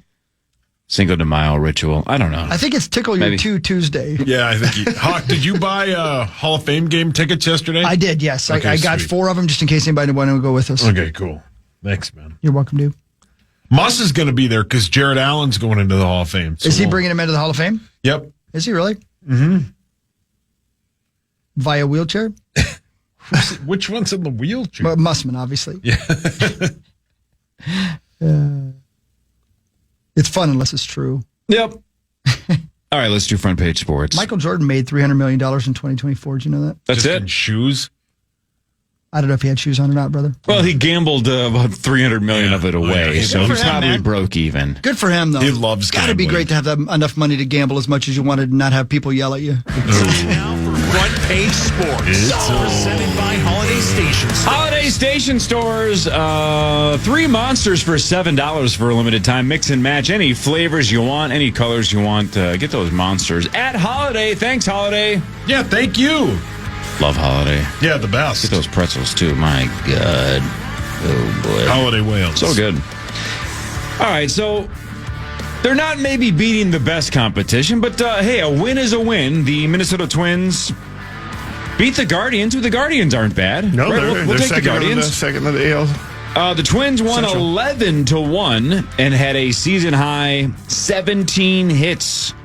Cinco de Mayo ritual? I don't know. I think it's Tickle Your Maybe. Two Tuesday. Yeah, I think Hawk, did you buy Hall of Fame game tickets yesterday? I did, yes. Okay, I got sweet. 4 of them just in case anybody wanted to go with us. Okay, cool. Thanks, man. You're welcome, dude. Muss is going to be there because Jared Allen's going into the Hall of Fame. So Is he bringing him into the Hall of Fame? Yep. Is he really? Mm-hmm. Via wheelchair? Which one's in the wheelchair? Well, Mussman, obviously. Yeah. It's fun unless it's true. Yep. All right, let's do front page sports. Michael Jordan made $300 million in 2024. Did you know that? That's Just it. in shoes? I don't know if he had shoes on or not, brother. Well, he gambled about $300 million of it away, yeah. so Good he's for him, probably man. broke even. Good for him, though. He loves It's got to be gambling. great to have enough money to gamble as much as you wanted and not have people yell at you. Now for Front Page Sports. Presented by Holiday Station Stores. Holiday Station Stores, 3 monsters for $7 for a limited time. Mix and match any flavors you want, any colors you want. Get those monsters at Holiday. Thanks, Holiday. Yeah, thank you. Love Holiday. Yeah, the best. Get those pretzels, too. My God. Oh, boy. Holiday Wales. So good. All right, so they're not maybe beating the best competition, but hey, a win is a win. The Minnesota Twins beat the Guardians, who the Guardians aren't bad. No, Right, they're take the second Guardians. second of the AL. The Twins won Central. 11-1 and had a season high 17 hits.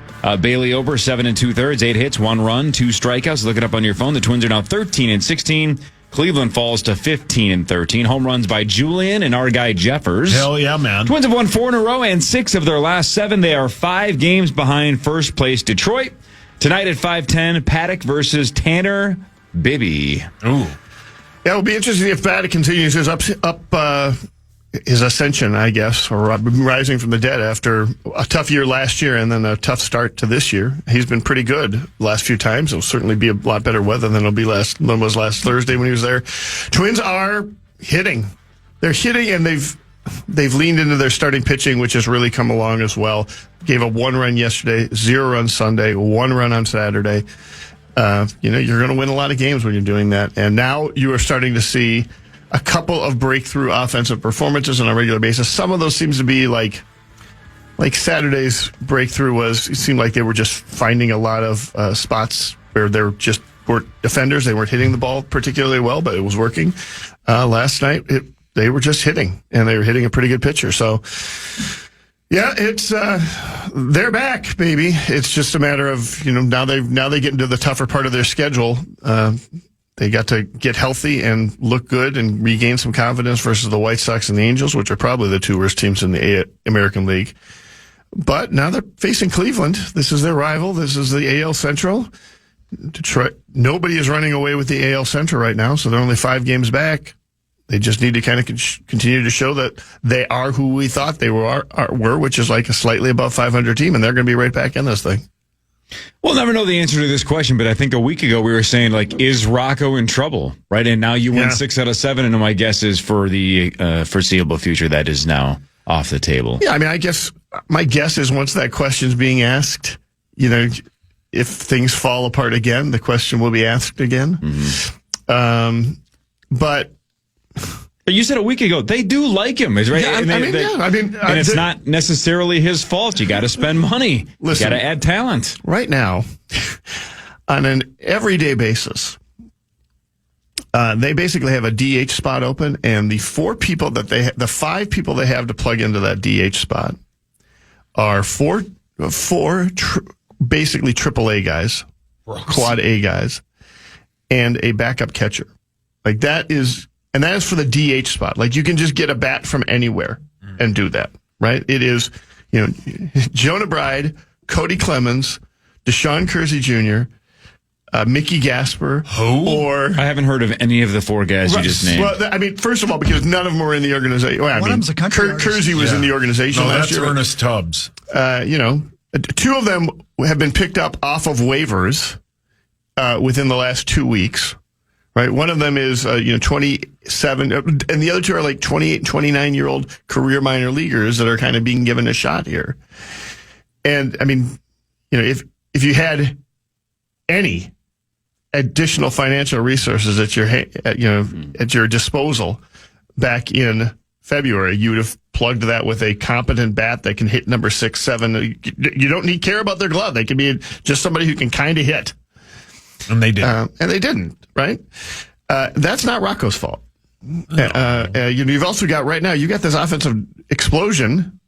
Bailey Ober, 7 2/3, 8 hits, 1 run, 2 strikeouts. Look it up on your phone. The Twins are now 13-16. Cleveland falls to 15-13. Home runs by Julian and our guy Jeffers. Hell yeah, man. Twins have won 4 in a row and 6 of their last 7. They are 5 games behind first place Detroit. Tonight at 5:10, Paddock versus Tanner Bibby. Ooh. Yeah, it'll be interesting if Paddock continues his his ascension, I guess, or rising from the dead after a tough year last year and then a tough start to this year. He's been pretty good the last few times. It'll certainly be a lot better weather than than was last Thursday when he was there. Twins are hitting. They're hitting, and they've leaned into their starting pitching, which has really come along as well. Gave a 1 run yesterday, 0 run Sunday, 1 run on Saturday. You're going to win a lot of games when you're doing that. And now you are starting to see a couple of breakthrough offensive performances on a regular basis. Some of those seems to be like Saturday's breakthrough it seemed like they were just finding a lot of spots where they just weren't defenders. They weren't hitting the ball particularly well, but it was working. Last night, they were just hitting, and they were hitting a pretty good pitcher. So, yeah, it's they're back, baby. It's just a matter of now they get into the tougher part of their schedule. They got to get healthy and look good and regain some confidence versus the White Sox and the Angels, which are probably the 2 worst teams in the American League. But now they're facing Cleveland. This is their rival. This is the AL Central. Detroit. Nobody is running away with the AL Central right now, so they're only 5 games back. They just need to kind of continue to show that they are who we thought they were, which is like a slightly above 500 team, and they're going to be right back in this thing. We'll never know the answer to this question, but I think a week ago we were saying, is Rocco in trouble, right? And now you win 6 out of 7, and my guess is for the foreseeable future that is now off the table. Yeah, I mean, I guess my guess is once that question's being asked, if things fall apart again, the question will be asked again. Mm-hmm. But you said a week ago they do like him, right? Yeah, and it's not necessarily his fault. You got to spend money. Listen, you got to add talent. Right now, on an everyday basis, they basically have a DH spot open, and the 5 people they have to plug into that DH spot are four basically AAA guys, quad A guys, and a backup catcher. That is for the DH spot. You can just get a bat from anywhere and do that, right? It is, Jonah Bride, Cody Clemens, Deshaun Kersey Jr., Mickey Gasper. Or I haven't heard of any of the 4 guys you just named. Well, first of all, because none of them were in the organization. Well, One of them's a country artist. Kersey was in the organization last year. That's Ernest Tubbs. 2 of them have been picked up off of waivers within the last 2 weeks. Right, one of them is 27, and the other 2 are 28, 29-year-old career minor leaguers that are kind of being given a shot here. And I mean, if you had any additional financial resources at your disposal back in February, you would have plugged that with a competent bat that can hit number 6, 7. You don't care about their glove; they can be just somebody who can kind of hit. And they didn't. Right? That's not Rocco's fault. You've also got right now, you got this offensive explosion,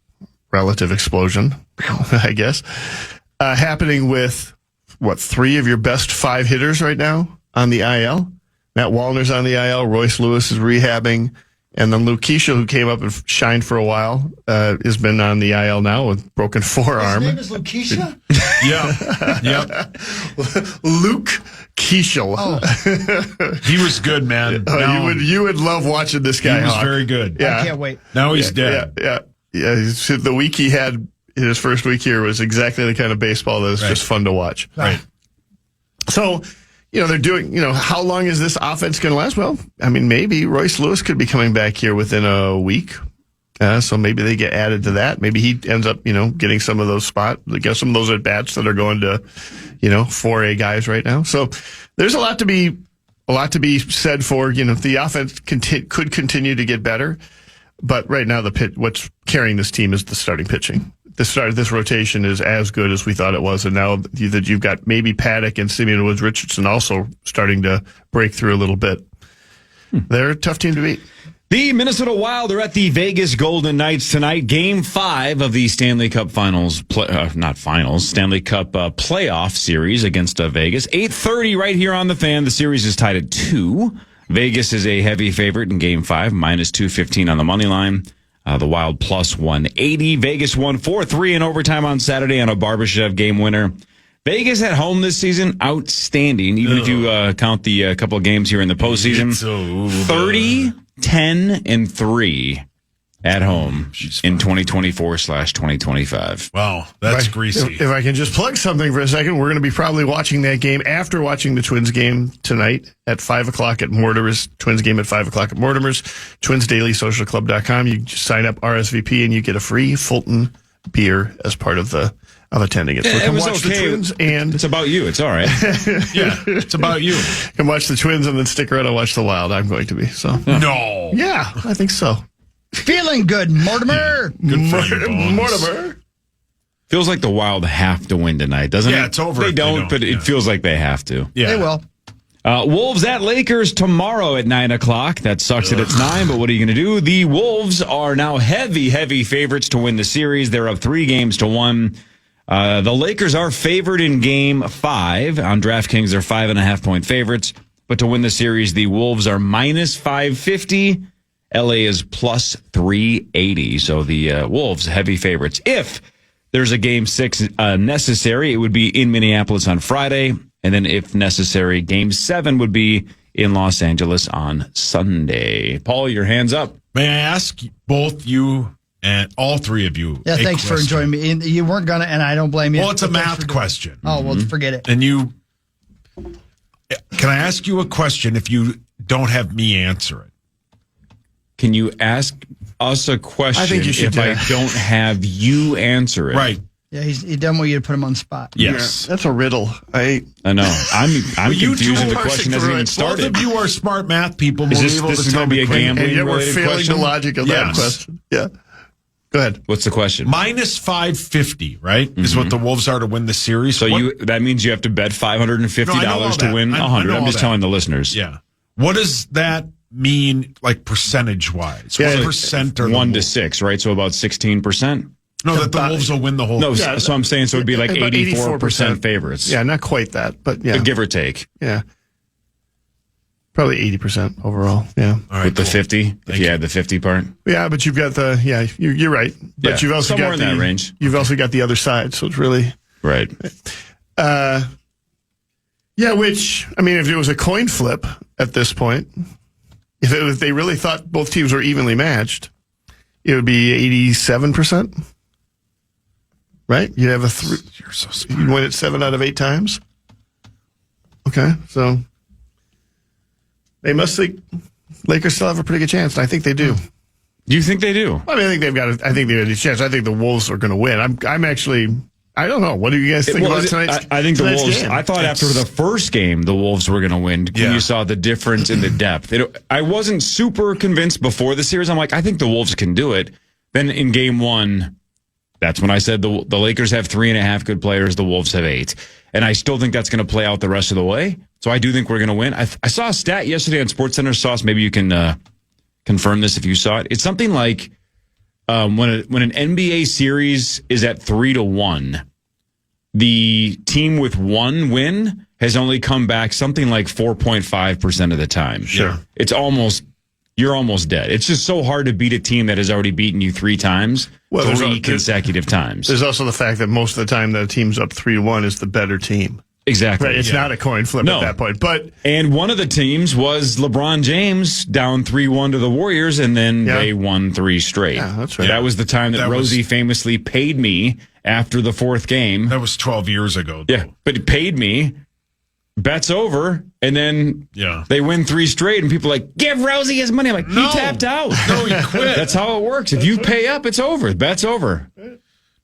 relative explosion, I guess, happening with, 3 of your best 5 hitters right now on the IL? Matt Wallner's on the IL, Royce Lewis is rehabbing, and then Luke Keishel, who came up and shined for a while, has been on the IL now with broken forearm. His name is Luke Keishel? Yep. Luke Keishel. Oh. He was good, man. You would love watching this guy. He was very good. Yeah. I can't wait. Now he's dead. Yeah. The week he had, his first week here, was exactly the kind of baseball that is just fun to watch. Right. So, they're doing, how long is this offense going to last? Well, I mean, maybe Royce Lewis could be coming back here within a week. So maybe they get added to that. Maybe he ends up, getting some of those spots, some of those at-bats that are going to, 4A guys right now. So there's a lot to be said for, the offense could continue to get better. But right now, what's carrying this team is the starting pitching. This rotation is as good as we thought it was, and now that you've got maybe Paddock and Simeon Woods Richardson also starting to break through a little bit, they're a tough team to beat. The Minnesota Wild are at the Vegas Golden Knights tonight. Game 5 of the Stanley Cup Stanley Cup playoff series against Vegas. 8:30 right here on the Fan. The series is tied at 2. Vegas is a heavy favorite in Game 5, minus 215 on the money line. The Wild plus 180. Vegas won 4-3 in overtime on Saturday on a Barbashev game winner. Vegas at home this season, outstanding, even if you count the couple of games here in the postseason. 30, 10, and 3 at home in 2024/2025. Wow, that's greasy. If I can just plug something for a second, we're going to be probably watching that game after watching the Twins game tonight at 5 o'clock at Mortimer's. Twins game at 5 o'clock at Mortimer's. TwinsDailySocialClub.com. You just sign up RSVP and you get a free Fulton beer as part of attending it. So come watch the Twins, and it's about you. It's all right. Yeah, it's about you. Come watch the Twins and then stick around and watch the Wild. I'm going to be. So no, yeah, I think so. Feeling good, Mortimer. Yeah, good for you, Bones. Mortimer. Feels like the Wild have to win tonight, doesn't it? Yeah, it's over. They don't, but it feels like they have to. Yeah, they will. Wolves at Lakers tomorrow at 9 o'clock. That sucks that it's 9, but what are you going to do? The Wolves are now heavy favorites to win the series. They're up 3-1. The Lakers are favored in Game 5. On DraftKings, they're 5.5-point favorites. But to win the series, the Wolves are minus 550. LA is plus 380. So the Wolves, heavy favorites. If there's a Game 6 necessary, it would be in Minneapolis on Friday. And then if necessary, Game 7 would be in Los Angeles on Sunday. Paul, your hands up. May I ask both you and all three of you? Yeah, thanks for enjoying me. You weren't going to, and I don't blame you. Well, it's a math question. Oh, well, forget it. And you, can I ask you a question if you don't have me answer it? Can you ask us a question I think you should I don't have you answer it? Right. Yeah, he doesn't want you to put him on the spot. Yes. Yeah, that's a riddle. I know. I'm confused and the question hasn't even Both started. of you are smart math people. Is this going to be a gambling and yet we're related failing question? the logic of that question. Yeah. Go ahead. What's the question? Minus 550, right? Is what the Wolves are to win the series. So that means you have to bet $550 to win 100. I'm just telling the listeners. Yeah. What does that mean, like percentage wise? Yeah, what percent are 1 to 6, right? So about 16%. No, that the Wolves will win the whole. No, so I'm saying so it'd be like 84% favorites. Yeah, not quite that, but yeah, give or take. Yeah, probably 80% overall. Yeah, all right, with the 50. If you add the 50 part. Yeah, but you've got you're right. But you've also somewhere got in that range. You've also got the other side, so it's really right. Yeah, which I mean, if it was a coin flip at this point, if they really thought both teams were evenly matched, it would be 87%. Right? You'd have You're so smart. You'd win it 7 out of 8 times. Okay, so they must think Lakers still have a pretty good chance, and I think they do. Do you think they do? I mean, I think they've got a chance. I think the Wolves are going to win. I'm actually. I don't know. What do you guys think about tonight's? I think the Wolves. Game? I thought after the first game, the Wolves were going to win. When you saw the difference in the depth, I wasn't super convinced before the series. I'm like, I think the Wolves can do it. Then in Game 1. That's when I said the Lakers have 3.5 good players. The Wolves have 8. And I still think that's going to play out the rest of the way. So I do think we're going to win. I saw a stat yesterday on SportsCenter Sauce. Maybe you can confirm this if you saw it. It's something like when an NBA series is at 3-1, the team with 1 win has only come back something like 4.5% of the time. Sure. You're almost dead. It's just so hard to beat a team that has already beaten you 3 times, 3 consecutive times. There's also the fact that most of the time that a team's up 3-1 is the better team. Exactly. Right? It's not a coin flip at that point. And one of the teams was LeBron James down 3-1 to the Warriors, and then they won 3 straight. Yeah, that's right. That was the time that Rosie famously paid me after the 4th game. That was 12 years ago, though. Yeah, but he paid me. Bet's over, and then they win 3 straight, and people are like, give Rosie his money. I'm like, he tapped out. No, he quit. That's how it works. If you pay up, it's over. Bet's over.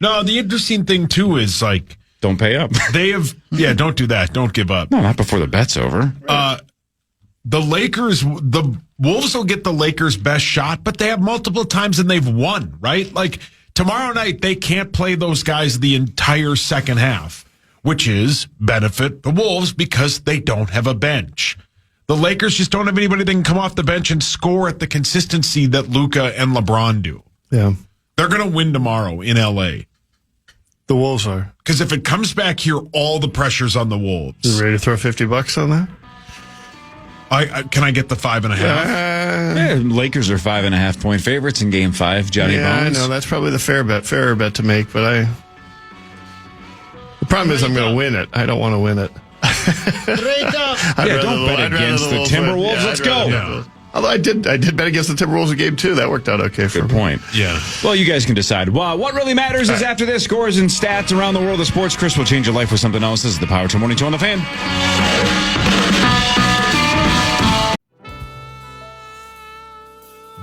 No, the interesting thing, too, is like, don't pay up. They have, don't do that. Don't give up. No, not before the bet's over. The Wolves will get the Lakers' best shot, but they have multiple times and they've won, right? Like, tomorrow night, they can't play those guys the entire second half, which is benefit the Wolves because they don't have a bench. The Lakers just don't have anybody that can come off the bench and score at the consistency that Luka and LeBron do. Yeah. They're going to win tomorrow in L.A. The Wolves are. Because if it comes back here, all the pressure's on the Wolves. You ready to throw $50 on that? Can I get the 5.5? Lakers are 5.5 point favorites in Game 5. Johnny Bones. I know that's probably the fairer bet to make, but problem is I'm going to win it. I don't want to win it. Straight up. Don't bet against the Timberwolves. Let's go. Although I did bet against the Timberwolves in game 2. That worked out okay for me. Good point. Yeah. Well, you guys can decide. Well, what really matters is after this, scores and stats around the world of sports. Chris will change your life with something else. This is the Power Trip Morning Show on the Fan.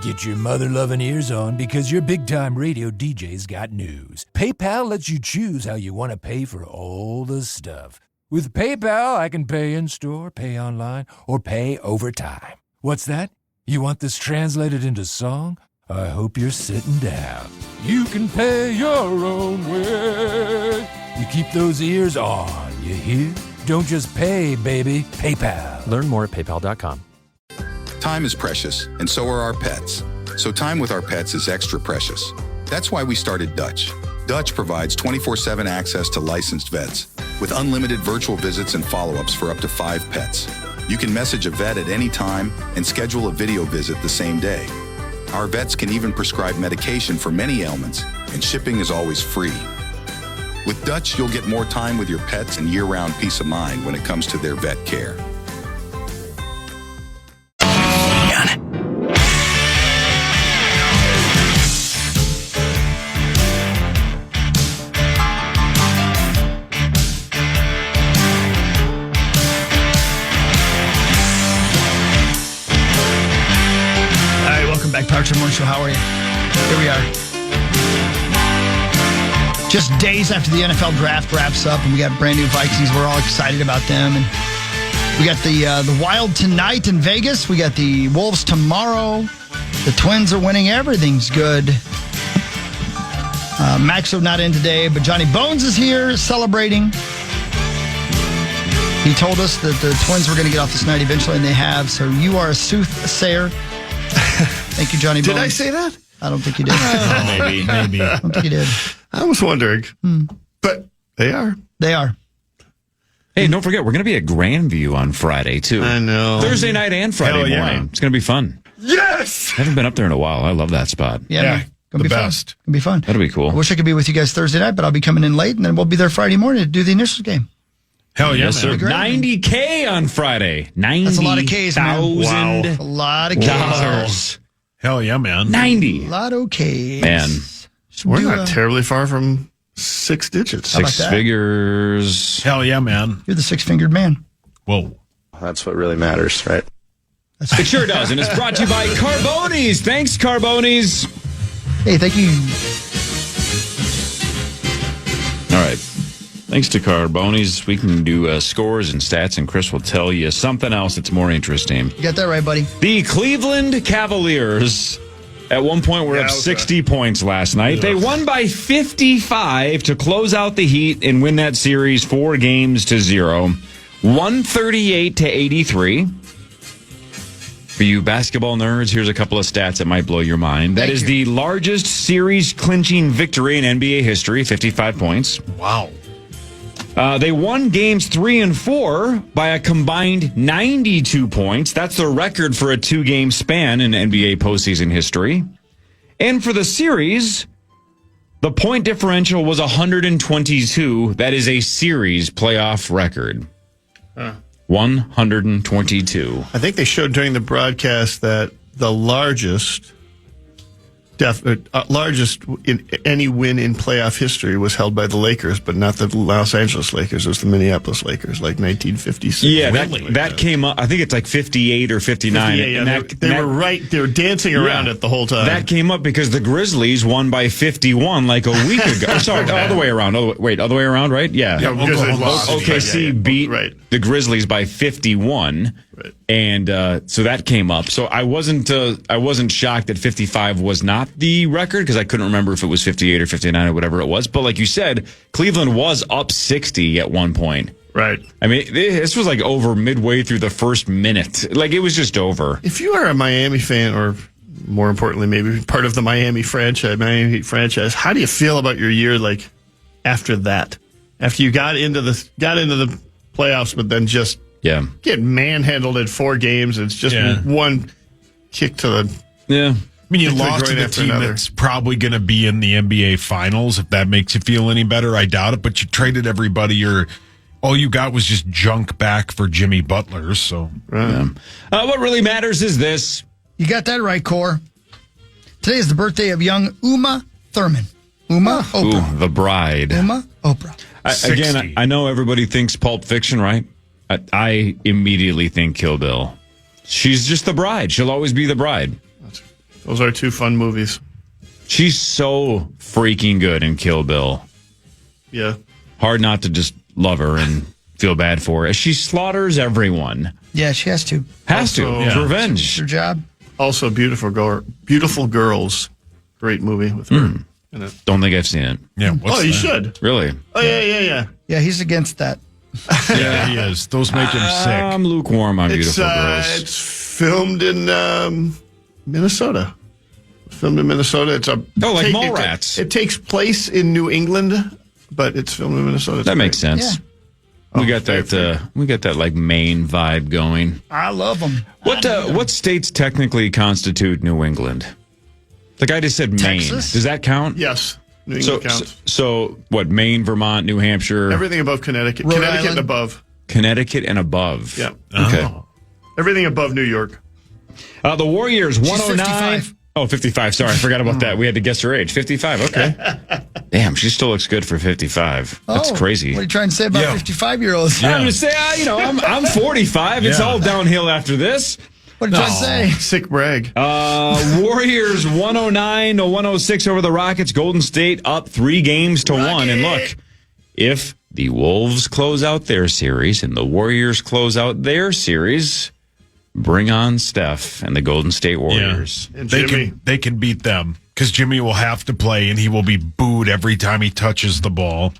Get your mother-loving ears on because your big-time radio DJ's got news. PayPal lets you choose how you want to pay for all the stuff. With PayPal, I can pay in-store, pay online, or pay over time. What's that? You want this translated into song? I hope you're sitting down. You can pay your own way. You keep those ears on, you hear? Don't just pay, baby. PayPal. Learn more at paypal.com. Time is precious, and so are our pets. So time with our pets is extra precious. That's why we started Dutch. Dutch provides 24/7 access to licensed vets with unlimited virtual visits and follow-ups for up to 5 pets. You can message a vet at any time and schedule a video visit the same day. Our vets can even prescribe medication for many ailments, and shipping is always free. With Dutch, you'll get more time with your pets and year-round peace of mind when it comes to their vet care. Back, Power Trip Morning Show. How are you? Here we are. Just days after the NFL draft wraps up, and we got brand new Vikings. We're all excited about them. And we got the Wild tonight in Vegas. We got the Wolves tomorrow. The Twins are winning. Everything's good. Maxo not in today, but Johnny Bones is here celebrating. He told us that the Twins were going to get off this night eventually, and they have. So you are a soothsayer. Thank you, Johnny Bones. Did I say that? I don't think you did. Maybe. I don't think you did. I was wondering. But they are. They are. Hey, don't forget, we're going to be at Grandview on Friday, too. I know. Thursday night and Friday morning. It's going to be fun. Yes! I haven't been up there in a while. I love that spot. Yeah. The best. It'll be fun. That'll be cool. I wish I could be with you guys Thursday night, but I'll be coming in late, and then we'll be there Friday morning to do the initials game. Hell yeah, yes, sir. man. 90K on Friday. That's a lot of Ks, man. Wow. A lot of Ks. Dollars. Hell yeah, man. 90. A lot of Ks. Man. We're not terribly far from 6 digits. Six figures. Hell yeah, man. You're the 6-fingered man. Whoa. That's what really matters, right? It sure does, and it's brought to you by Carbonis. Thanks, Carbonis. Hey, thank you. All right. Thanks to Carbonis, we can do scores and stats, and Chris will tell you something else that's more interesting. You got that right, buddy. The Cleveland Cavaliers, at one point, were up 60 points last night. They won by 55 to close out the Heat and win that series 4-0, 138-83. For you basketball nerds, here's a couple of stats that might blow your mind. That is the largest series-clinching victory in NBA history, 55 points. Wow. They won games 3 and 4 by a combined 92 points. That's the record for a 2-game span in NBA postseason history. And for the series, the point differential was 122. That is a series playoff record. 122. I think they showed during the broadcast that the largest in any win in playoff history was held by the Lakers, but not the Los Angeles Lakers. It was the Minneapolis Lakers, like 1956. Yeah, that came up. I think it's like 58 or 59. 58, and they were right. They were dancing around it the whole time. That came up because the Grizzlies won by 51 like a week ago. Sorry, other way around. Other way around, right? Yeah. OKC beat the Grizzlies by 51. Right. And so that came up. So I wasn't shocked that 55 was not the record because I couldn't remember if it was 58 or 59 or whatever it was. But like you said, Cleveland was up 60 at one point. Right. I mean, this was like over midway through the first minute. Like it was just over. If you are a Miami fan, or more importantly, maybe part of the Miami franchise, how do you feel about your year? Like after that, after you got into the playoffs, but then just get manhandled in 4 games. It's just one kick to the. Yeah. mean, you They took lost to right the after team another. that's probably going to be in the NBA Finals. If that makes you feel any better, I doubt it. But you traded everybody. All you got was just junk back for Jimmy Butler. So, what really matters is this. You got that right, Core. Today is the birthday of young Uma Thurman. Uma Oprah. Ooh, the bride. Uma Oprah. Again, I know everybody thinks Pulp Fiction, right? I immediately think Kill Bill. She's just the bride. She'll always be the bride. Those are two fun movies. She's so freaking good in Kill Bill. Yeah. Hard not to just love her and feel bad for her. She slaughters everyone. Yeah, she has to. Has to. It's revenge. It's her job. Also, Beautiful Girls. Great movie with her in it. Don't think I've seen it. Yeah. You should. Really? Oh, yeah. Yeah, he's against that. Yeah, he is. Those make him sick. I'm lukewarm on Beautiful Girls. It's filmed in Minnesota. Filmed in Minnesota. It's Mallrats. It takes place in New England, but it's filmed in Minnesota. It's That makes great. sense. We got that. We got that like Maine vibe going. I love them. What states technically constitute New England? Like I just said, Maine. Texas? Does that count? Yes. New England counts. So what? Maine, Vermont, New Hampshire, Everything above Connecticut. Rhode Connecticut Island. and above. Connecticut, and above. Yeah. Okay. Everything above New York. The Warriors, 109. 55. Oh, 55. Sorry, I forgot about that. We had to guess her age. 55. Okay. Damn, she still looks good for 55. That's crazy. What are you trying to say about 55-year-olds? I'm going to say, I'm 45. It's all downhill after this. What are you trying to say? Sick brag. Warriors 109 to 106 over the Rockets. Golden State up 3 games to 1. And look, if the Wolves close out their series and the Warriors close out their series, bring on Steph and the Golden State Warriors. And They can beat them because Jimmy will have to play and he will be booed every time he touches the ball.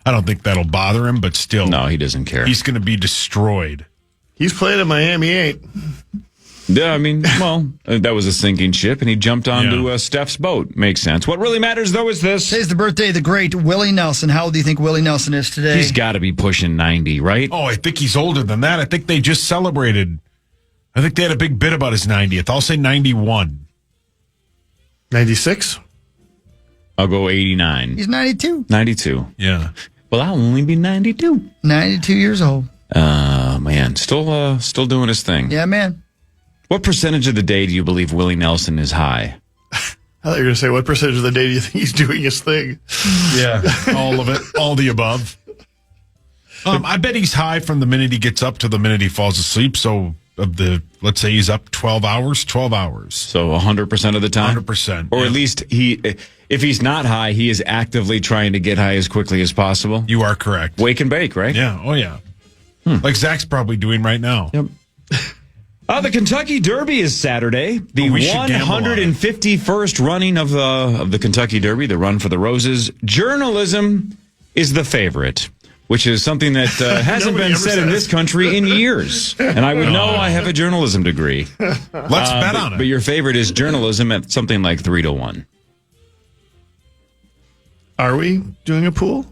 I don't think that'll bother him, but still. No, he doesn't care. He's going to be destroyed. He's played at Miami 8. Yeah, I mean, that was a sinking ship, and he jumped onto Steph's boat. Makes sense. What really matters, though, is this. Today's the birthday of the great Willie Nelson. How old do you think Willie Nelson is today? He's got to be pushing 90, right? Oh, I think he's older than that. I think they just celebrated. I think they had a big bit about his 90th. I'll say 91. 96? I'll go 89. He's 92. 92. Yeah. Well, I'll only be 92. 92 years old. Man, still doing his thing. Yeah, man. What percentage of the day do you believe Willie Nelson is high? I thought you were going to say, what percentage of the day do you think he's doing his thing? Yeah, all of it. All the above. I bet he's high from the minute he gets up to the minute he falls asleep. So, let's say he's up 12 hours. So 100% of the time? 100%. Or at least if he's not high, he is actively trying to get high as quickly as possible. You are correct. Wake and bake, right? Yeah. Oh, yeah. Like Zach's probably doing right now. Yep. The Kentucky Derby is Saturday. The 151st running of the Kentucky Derby, the Run for the Roses. Journalism is the favorite, which is something that hasn't been said in this country in years. And I would know I have a journalism degree. Let's bet on it. But your favorite is journalism at something like 3-1. Are we doing a pool?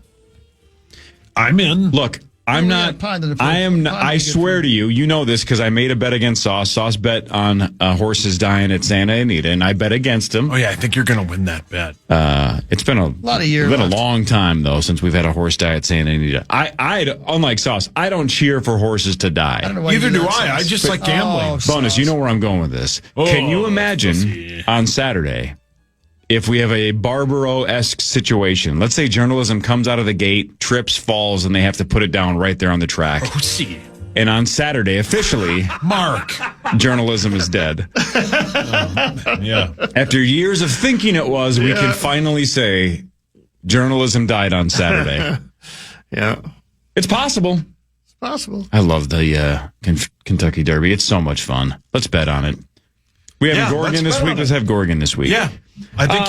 I'm in. Look, I'm not. I swear to you, you know this because I made a bet against Sauce. Sauce bet on horses dying at Santa Anita, and I bet against him. Oh yeah, I think you're going to win that bet. It's been a lot of years. Been a long time though since we've had a horse die at Santa Anita. I unlike Sauce, I don't cheer for horses to die. I don't know why Neither you do that, I. Sauce. I just like gambling. Bonus, you know where I'm going with this. Can you imagine on Saturday? If we have a Barbaro-esque situation, let's say journalism comes out of the gate, trips, falls, and they have to put it down right there on the track. Oh, see. And on Saturday, officially, Mark, journalism is dead. Yeah. After years of thinking it was, we can finally say journalism died on Saturday. Yeah. It's possible. It's possible. I love the Kentucky Derby. It's so much fun. Let's bet on it. We have Gorgon this week. Let's have Gorgon this week. Yeah. I think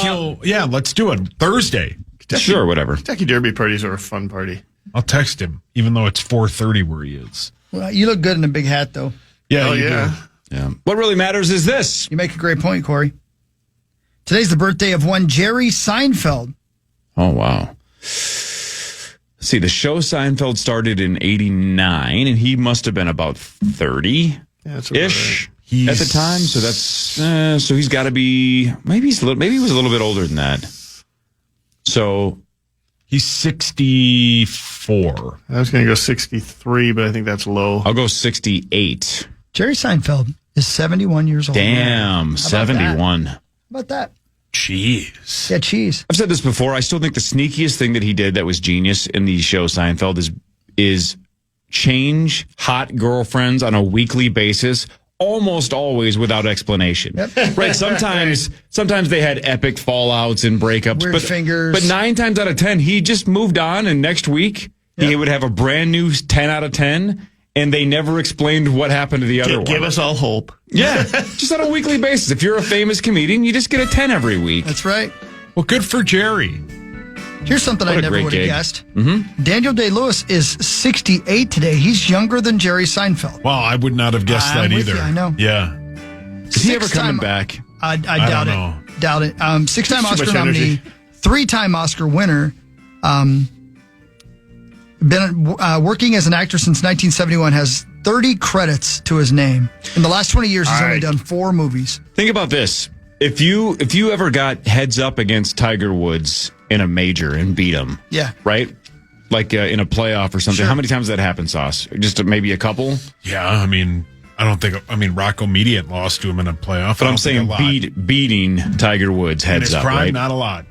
let's do it Thursday. Sure, whatever. Kentucky Derby parties are a fun party. I'll text him, even though it's 4:30 where he is. Well, you look good in a big hat, though. Yeah, you do. Yeah. What really matters is this. You make a great point, Corey. Today's the birthday of one Jerry Seinfeld. Oh, wow. Let's see, the show Seinfeld started in 89, and he must have been about 30-ish. at the time. So that's so he's got to be maybe he was a little bit older than that. So he's 64. I was going to go 63, but I think that's low. I'll go 68. Jerry Seinfeld is 71 years old. Damn, 71. How about that? Jeez. Yeah, cheese. I've said this before. I still think the sneakiest thing that he did that was genius in the show Seinfeld is change hot girlfriends on a weekly basis, almost always without explanation. Yep. Right? Sometimes they had epic fallouts and breakups. Weird fingers. But 9 times out of 10, he just moved on, and next week he would have a brand new 10 out of 10. And they never explained what happened to the other one. Give us all hope. Yeah, just on a weekly basis. If you're a famous comedian, you just get a 10 every week. That's right. Well, good for Jerry. Here's something I never would have guessed. Mm-hmm. Daniel Day-Lewis is 68 today. He's younger than Jerry Seinfeld. Well, I would not have guessed that either. I know. Yeah. Is he ever coming back? I doubt it. know. Doubt it. 6-time Too Oscar much nominee, energy. 3-time Oscar winner. Been working as an actor since 1971. Has 30 credits to his name. In the last 20 years, he's only done 4 movies. Think about this. If you ever got heads up against Tiger Woods in a major and beat him, Yeah. right? Like in a playoff or something. Sure. How many times did that happen, Sauce? Just maybe a couple? Yeah, I mean, Rocco Mediate lost to him in a playoff. But I'm saying beating Tiger Woods in heads his up, prime, right? not a lot.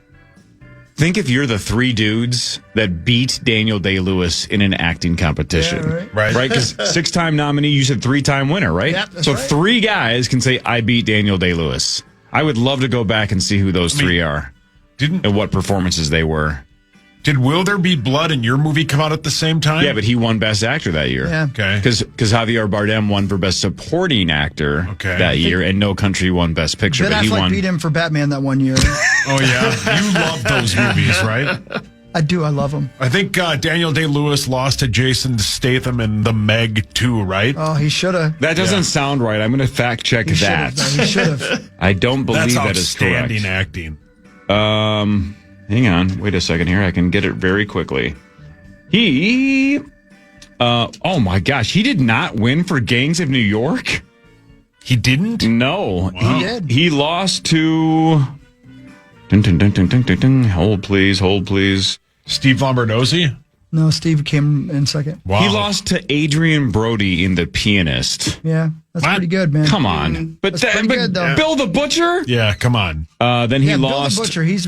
Think if you're the 3 dudes that beat Daniel Day-Lewis in an acting competition. Yeah, right. Right? Because 6-time nominee, you said 3-time winner, right? Yep, that's so right. 3 guys can say, I beat Daniel Day-Lewis. I would love to go back and see who those 3 are and what performances they were. Did Will There Be Blood in your movie come out at the same time? Yeah, but he won Best Actor that year. Yeah. Okay. Because Javier Bardem won for Best Supporting Actor that year, and No Country won Best Picture. Ben But he Affleck won. beat him for Batman that one year. Oh, yeah. You love those movies, right? I do. I love him. I think Daniel Day-Lewis lost to Jason Statham in The Meg 2, right? Oh, he should have. That doesn't sound right. I'm going to fact check that. He should have. I don't believe that is correct. That's outstanding acting. Hang on. Wait a second here. I can get it very quickly. Oh my gosh. He did not win for Gangs of New York? He didn't? No. Wow. He did. He lost to... Dun, dun, dun, dun, dun, dun, dun. Hold, please. Steve Lombardozzi? No, Steve came in second. Wow. He lost to Adrian Brody in The Pianist. Yeah, that's pretty good, man. Come on. But, That's pretty good, though. Bill the Butcher? Yeah, come on. Then he lost... Bill the Butcher, he's...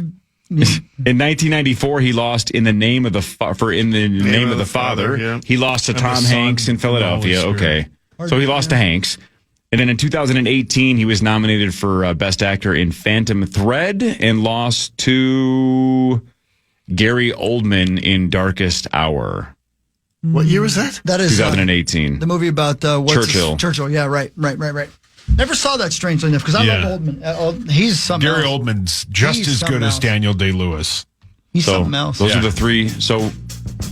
In 1994, he lost in the name of the name of the father. Yeah. He lost to Tom Hanks in Philadelphia. Okay, so he lost to Hanks. And then in 2018, he was nominated for Best Actor in Phantom Thread and lost to Gary Oldman in Darkest Hour. What year was that? That is 2018. the movie about Churchill. Churchill, yeah, right. Never saw that, strangely enough, because I love Oldman. He's something Gary else. Oldman's just He's as good something as else. Daniel Day-Lewis. He's something else. Those are the 3. So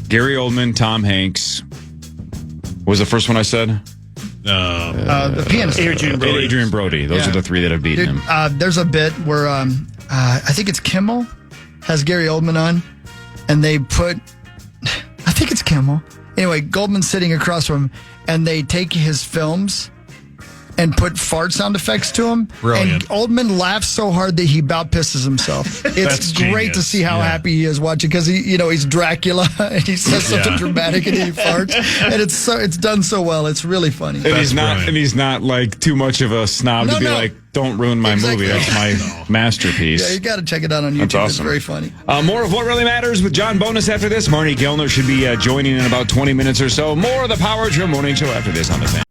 Gary Oldman, Tom Hanks. What was the first one I said? The Pianist. Adrian Brody. Those are the 3 that have beaten him. There's a bit where I think it's Kimmel has Gary Oldman on, and they put, I think it's Kimmel. Anyway, Goldman's sitting across from him, and they take his films and put fart sound effects to him. Brilliant. And Oldman laughs so hard that he about pisses himself. It's That's great genius. to see how happy he is watching, because he's Dracula and he says something dramatic and he farts, and it's done so well. It's really funny. And he's not like too much of a snob to be like, don't ruin my movie. That's my masterpiece. Yeah, you got to check it out on YouTube. That's awesome. It's very funny. More of What Really Matters with John Bonus after this. Marnie Gellner should be joining in about 20 minutes or so. More of the Power Trip Morning Show after this on the Fan.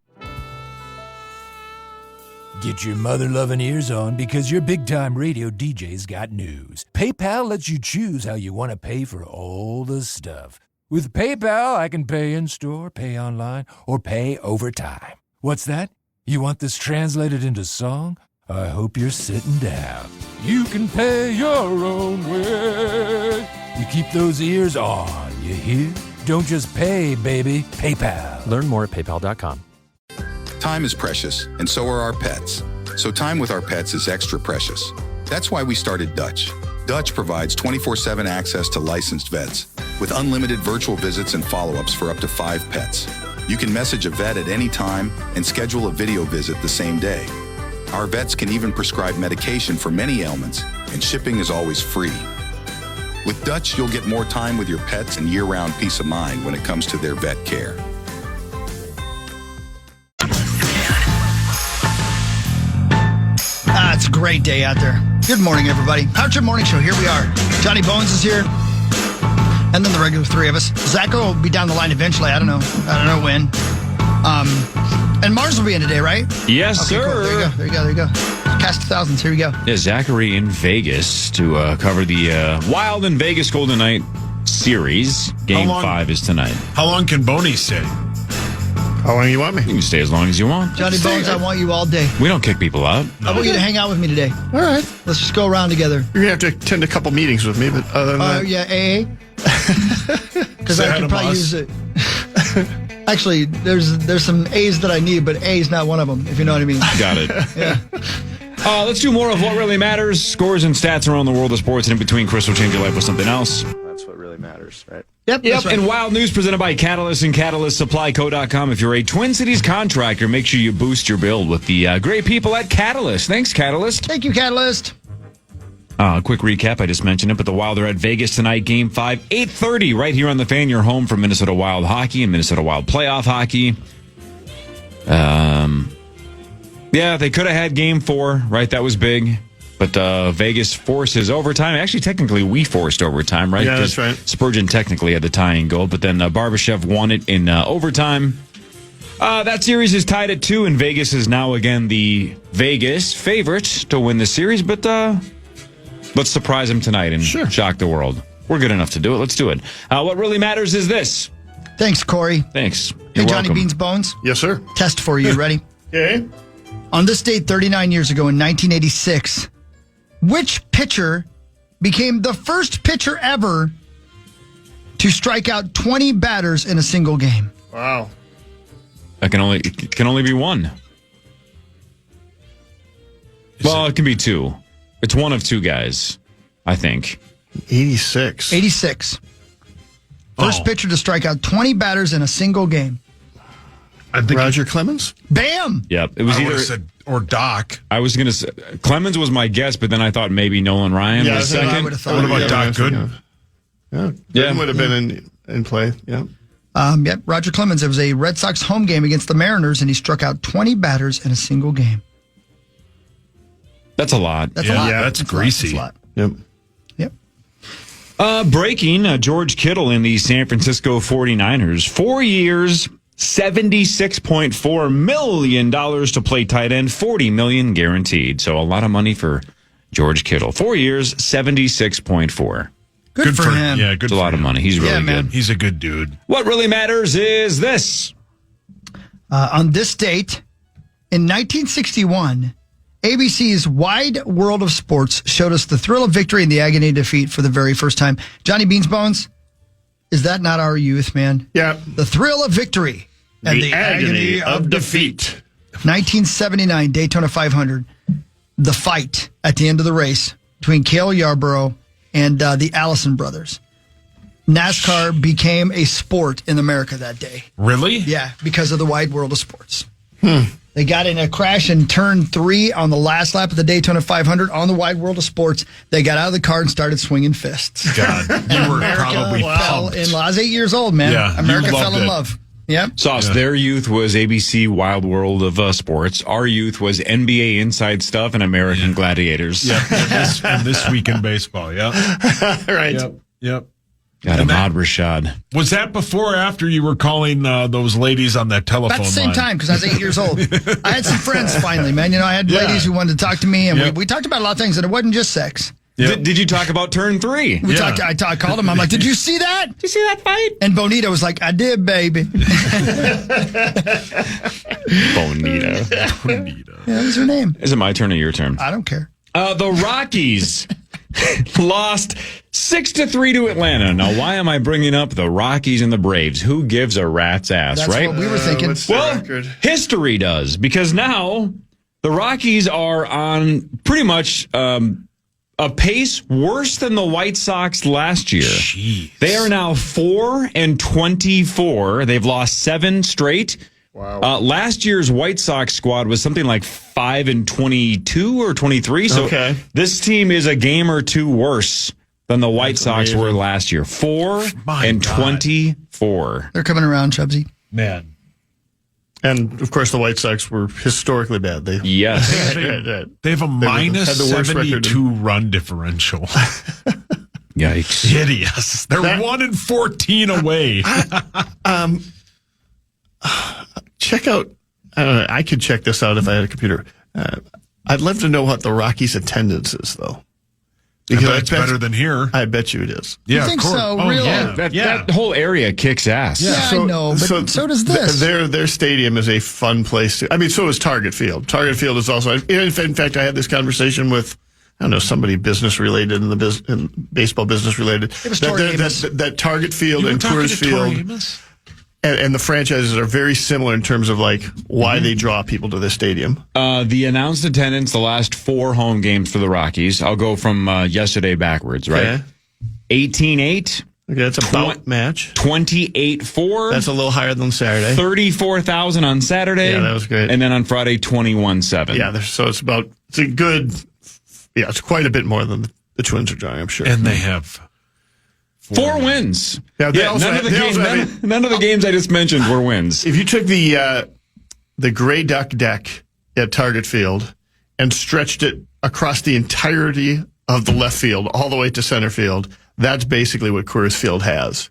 Get your mother-loving ears on, because your big-time radio DJ's got news. PayPal lets you choose how you want to pay for all the stuff. With PayPal, I can pay in-store, pay online, or pay over time. What's that? You want this translated into song? I hope you're sitting down. You can pay your own way. You keep those ears on, you hear? Don't just pay, baby. PayPal. Learn more at paypal.com. Time is precious, and so are our pets. So time with our pets is extra precious. That's why we started Dutch. Dutch provides 24/7 access to licensed vets with unlimited virtual visits and follow-ups for up to 5 pets. You can message a vet at any time and schedule a video visit the same day. Our vets can even prescribe medication for many ailments, and shipping is always free. With Dutch, you'll get more time with your pets and year-round peace of mind when it comes to their vet care. It's a great day out there. Good morning, everybody. Power Trip Morning Show. Here we are. Johnny Bones is here. And then the regular three of us. Zach will be down the line eventually. I don't know when. And Mars will be in today, right? Yes, okay, sir. Cool. There you go. Cast of thousands. Here we go. Yeah, Zachary in Vegas to cover the Wild in Vegas Golden Knight series. Game 5 is tonight. How long can Boney stay? How long you want me? You can stay as long as you want. Johnny Bones, I want you all day. We don't kick people out. I want you to hang out with me today. All right. Let's just go around together. You're going to have to attend a couple meetings with me, but other than that... Yeah, AA. Because I could probably use it. Actually, there's some A's that I need, but A is not one of them, if you know what I mean. Got it. Yeah. Let's do more of what really matters. Scores and stats around the world of sports, and in between, Chris will change your life with something else. That's what really matters, right? Yep. Right. And Wild News presented by Catalyst and CatalystSupplyCo.com. If you're a Twin Cities contractor, make sure you boost your build with the great people at Catalyst. Thanks, Catalyst. Thank you, Catalyst. Quick recap, I just mentioned it, but the Wild are at Vegas tonight, Game 5, 8:30, right here on the Fan, your home for Minnesota Wild hockey and Minnesota Wild playoff hockey. Yeah, they could have had Game 4, right? That was big. But Vegas forces overtime. Actually, technically, we forced overtime, right? Yeah, that's right. Spurgeon technically had the tying goal, but then Barbashev won it in overtime. That series is tied at 2, and Vegas is now again the Vegas favorite to win the series. But let's surprise them tonight and shock the world. We're good enough to do it. Let's do it. What really matters is this. Thanks, Corey. Thanks. Hey, You're Johnny welcome. Beans Bones. Yes, sir. Test for you. Ready? Okay. On this date, 39 years ago in 1986, which pitcher became the first pitcher ever to strike out 20 batters in a single game? Wow. It can only be one. It can be two. It's one of two guys, I think. 86. 86. First pitcher to strike out 20 batters in a single game. I think Roger Clemens? Bam! Yep. It was I either would have said or Doc. I was going to say Clemens was my guess, but then I thought maybe Nolan Ryan was second. I would have thought. What about Doc Gooden? Yeah, Gooden would have been in play. Yeah. Yep, Roger Clemens. It was a Red Sox home game against the Mariners, and he struck out 20 batters in a single game. That's a lot. That's a lot. Yeah, that's greasy. That's a lot. Yep. Breaking, George Kittle in the San Francisco 49ers. 4 years, $76.4 million to play tight end, $40 million guaranteed. So a lot of money for George Kittle. 4 years, $76.4. Good for him. Yeah, good. It's a lot of money. He's really good. He's a good dude. What really matters is this. On this date, in 1961, ABC's Wide World of Sports showed us the thrill of victory and the agony of defeat for the very first time. Johnny Beans Bones, is that not our youth, man? Yeah. The thrill of victory and the agony of defeat. 1979 Daytona 500, the fight at the end of the race between Cale Yarborough and the Allison brothers. NASCAR became a sport in America that day. Really? Yeah, because of the Wide World of Sports. They got in a crash in turn 3 on the last lap of the Daytona 500 on the Wide World of Sports. They got out of the car and started swinging fists. God, you were probably fell in love. I was 8 years old, man. Yeah, America you fell in loved it. love. Yep. Sauce, their youth was ABC Wild World of Sports. Our youth was NBA Inside Stuff and American Gladiators. Yeah, and this week in baseball. Yeah. Right. Yep. Got Ahmad Rashad. Was that before or after you were calling those ladies on that telephone About the same line? time, because I was 8 years old. I had some friends finally, man. You know, I had ladies who wanted to talk to me, and we talked about a lot of things, and it wasn't just sex. Yep. Did you talk about turn 3? I called him. I'm like, did you see that? Did you see that fight? And Bonita was like, I did, baby. Bonita. Yeah, that was her name. Is it my turn or your turn? I don't care. The Rockies lost 6-3 to Atlanta. Now, why am I bringing up the Rockies and the Braves? Who gives a rat's ass, That's right? what we were thinking. Well, history does, because now the Rockies are on pretty much a pace worse than the White Sox last year. Jeez. They are now 4-24. They've lost 7 straight. Wow. Last year's White Sox squad was something like 5-22 or 23. So this team is a game or two worse than the White Sox were last year. 4-24. They're coming around, Chubsy. Man. And, of course, the White Sox were historically bad. They They have a minus 72 run differential. Yikes. Hideous. They're 1-14 away. Check out, I don't know, I could check this out if I had a computer. I'd love to know what the Rockies' attendance is, though. Because I bet it's better than here. I bet you it is. Yeah, you think of course. So? Oh, really? Yeah. That whole area kicks ass. Yeah, I know, but so does this. Their stadium is a fun place to. I mean, so is Target Field. Target Field is also. In fact, I had this conversation with, I don't know, somebody business related in baseball business related. That Target Field and Coors Field. And the franchises are very similar in terms of like why they draw people to the stadium. The announced attendance, the last 4 home games for the Rockies. I'll go from yesterday backwards, right? 18-8. Okay, that's about match. 28-4. That's a little higher than Saturday. 34,000 on Saturday. Yeah, that was great. And then on Friday, 21-7. Yeah, so it's a good. Yeah, it's quite a bit more than the Twins are drawing, I'm sure. And they have 4 wins. Yeah, none of the games I just mentioned were wins. If you took the gray duck deck at Target Field and stretched it across the entirety of the left field all the way to center field, that's basically what Coors Field has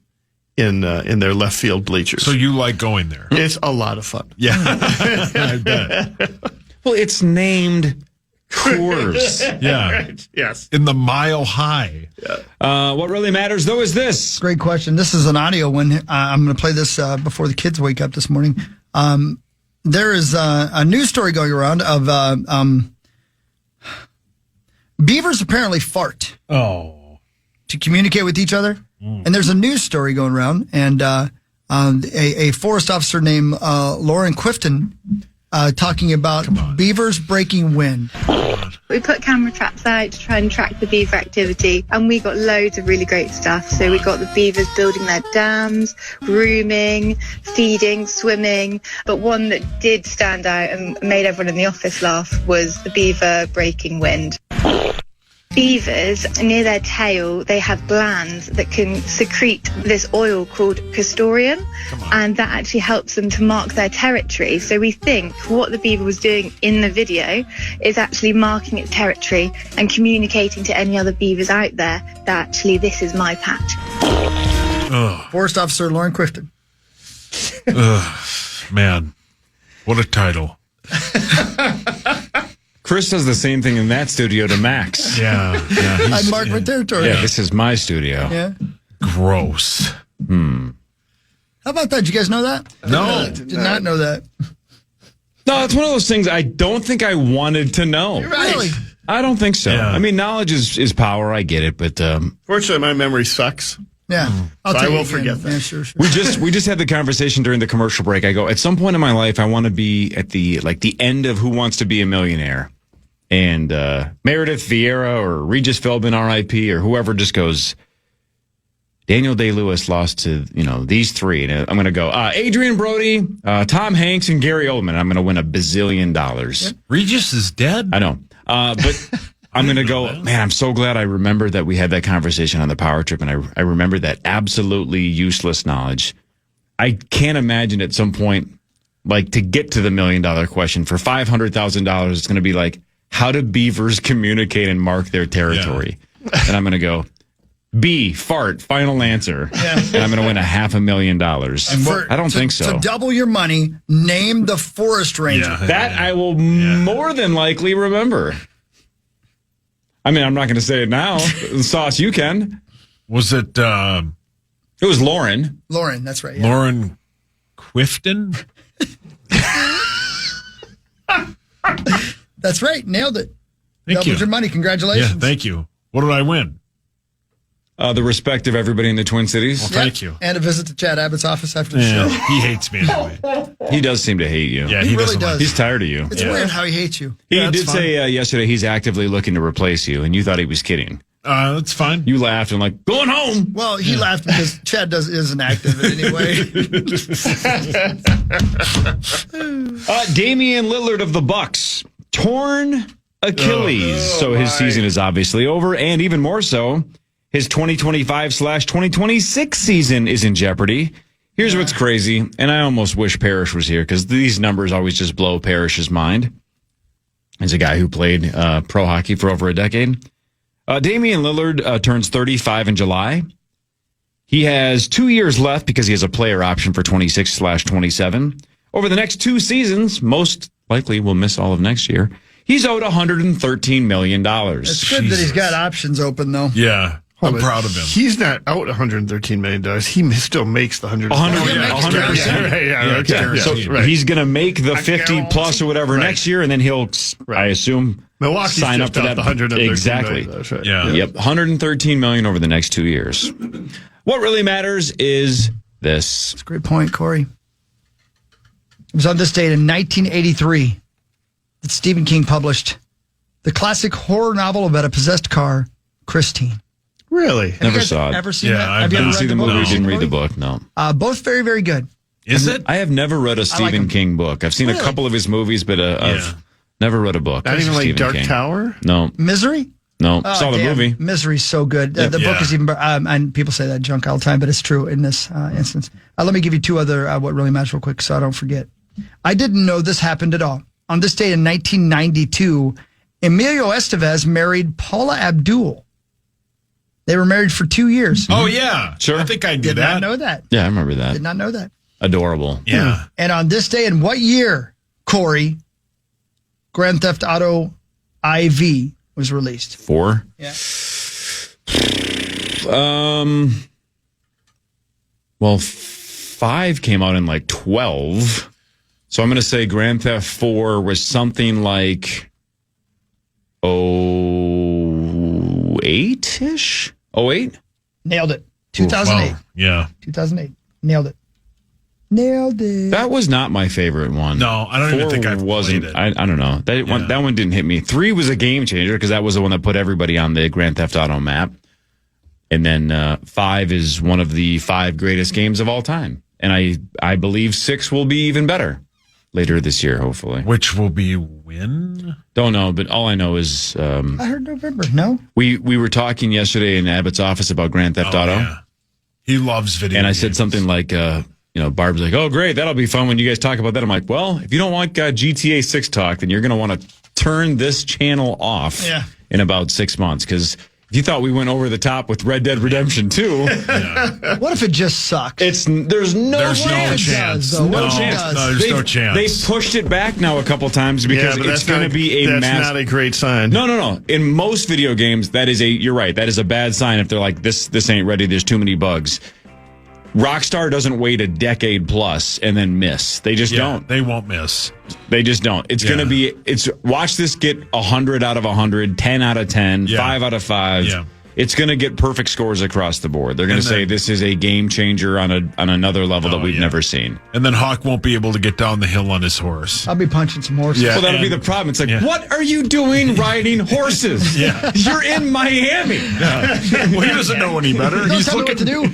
in their left field bleachers. So you like going there? It's a lot of fun. Yeah, I bet. Well, it's named Coors. Yeah. Right. Yes. In the Mile High. Yeah. What really matters, though, is this. Great question. This is an audio one. I'm going to play this before the kids wake up this morning. There is a news story going around of beavers apparently fart. Oh. To communicate with each other. And there's a news story going around, and a forest officer named Lauren Quifton talking about beavers breaking wind. We put camera traps out to try and track the beaver activity, and we got loads of really great stuff. So we got the beavers building their dams, grooming, feeding, swimming. But one that did stand out and made everyone in the office laugh was the beaver breaking wind. Beavers, near their tail, they have glands that can secrete this oil called castoreum, and that actually helps them to mark their territory. So we think what the beaver was doing in the video is actually marking its territory and communicating to any other beavers out there that actually this is my patch. Forest Officer Lauren Quifton. Man, what a title. Chris does the same thing in that studio to Max. Yeah. I marked my territory. Yeah, this is my studio. Yeah. Gross. How about that? Did you guys know that? No. Did not know that. No, it's one of those things I don't think I wanted to know. Really? I don't think so. Yeah. I mean, knowledge is power. I get it, but Fortunately, my memory sucks. Yeah. I will forget that. Yeah, sure. we just had the conversation during the commercial break. I go, at some point in my life, I want to be at the end of Who Wants to Be a Millionaire. And Meredith Vieira or Regis Philbin, R.I.P., or whoever just goes, Daniel Day-Lewis lost to, these 3. And I'm going to go, Adrian Brody, Tom Hanks, and Gary Oldman. I'm going to win $1 bazillion. Regis is dead? I know. But I'm going to go, man, I'm so glad I remembered that we had that conversation on the power trip. And I remembered that absolutely useless knowledge. I can't imagine at some point, like, to get to the $1 million question for $500,000, it's going to be like, how do beavers communicate and mark their territory? Yeah. And I'm going to go, B, fart, final answer. Yeah. And I'm going to win $500,000. I don't think so. To double your money, name the forest ranger. Yeah. That I will more than likely remember. I mean, I'm not going to say it now. Sauce, you can. Was it? It was Lauren. Lauren, that's right. Yeah. Lauren Quifton? That's right. Nailed it. Thank Doubled you. your money. Congratulations. Yeah, thank you. What did I win? the respect of everybody in the Twin Cities. Well, thank you. And a visit to Chad Abbott's office after the show. He hates me anyway. He does seem to hate you. Yeah, he really does. He's tired of you. It's weird how he hates you. He did say yesterday he's actively looking to replace you, and you thought he was kidding. That's fine. You laughed and like, going home. Well, he laughed because Chad isn't active anyway. Damian Lillard of the Bucks, torn Achilles. So his season is obviously over, and even more so, his 2025/2026 season is in jeopardy. Here's what's crazy, and I almost wish Parrish was here because these numbers always just blow Parrish's mind. As a guy who played pro hockey for over a decade. Damian Lillard turns 35 in July. He has 2 years left because he has a player option for 26/27. Over the next 2 seasons, most likely will miss all of next year. He's owed $113 million. It's good that he's got options open, though. Yeah. I'm proud of him. He's not out $113 million. He still makes the 100%. 100%. So he's going to make the 50 plus or whatever next year, and then he'll, I assume, Milwaukee's sign up for that. The $113 exactly. Million, that's right. Yeah. Yep. $113 million over the next 2 years. What really matters is this. That's a great point, Corey. It was on this date in 1983 that Stephen King published the classic horror novel about a possessed car, Christine. Really? Never saw it. Ever seen that? I didn't see the movie. Didn't read the book. No. Both very, very good. Is it? I have never read a Stephen King book. I've seen a couple of his movies, but I've never read a book. Not even like Dark Tower? No. Misery? No. Saw the movie. Misery's so good. The book is even, and people say that junk all the time, but it's true in this instance. Let me give you 2 other what really matters real quick so I don't forget. I didn't know this happened at all. On this date in 1992, Emilio Estevez married Paula Abdul. They were married for 2 years. Oh, yeah. Sure. I think I did not know that. Yeah, I remember that. Did not know that. Adorable. Yeah. And on this day, in what year, Corey, Grand Theft Auto IV was released? 4? Yeah. Well, 5 came out in like 12. So I'm going to say Grand Theft 4 was something like 08-ish? 08? Nailed it. 2008. Wow. Yeah. 2008. Nailed it. Nailed it. That was not my favorite one. No, I don't even think I've played it. I don't know. That one didn't hit me. 3 was a game changer because that was the one that put everybody on the Grand Theft Auto map. And then 5 is one of the 5 greatest games of all time. And I believe 6 will be even better later this year, hopefully. Which will be when? Don't know, but all I know is... I heard November. No? We were talking yesterday in Abbott's office about Grand Theft Auto. Yeah. He loves video And I games. said something like... Barb's like, oh, great, that'll be fun when you guys talk about that. I'm like, well, if you don't want GTA 6 talk, then you're going to want to turn this channel off in about 6 months. Because if you thought we went over the top with Red Dead Redemption 2, what if it just sucks? There's no chance. No chance. They pushed it back now a couple times because it's going to be a That's not a great sign. No. In most video games, you're right. That is a bad sign if they're like, this ain't ready. There's too many bugs. Rockstar doesn't wait a decade plus and then miss. They just don't. They won't miss. They just don't. It's going to be, watch this get 100 out of 100, 10 out of 10, 5 out of 5. Yeah. It's going to get perfect scores across the board. They're going to say this is a game changer on another level that we've never seen. And then Hawk won't be able to get down the hill on his horse. I'll be punching some horses. Well, that'll be the problem. It's like, what are you doing riding horses? You're in Miami. Well, he doesn't know any better. He's looking what to do.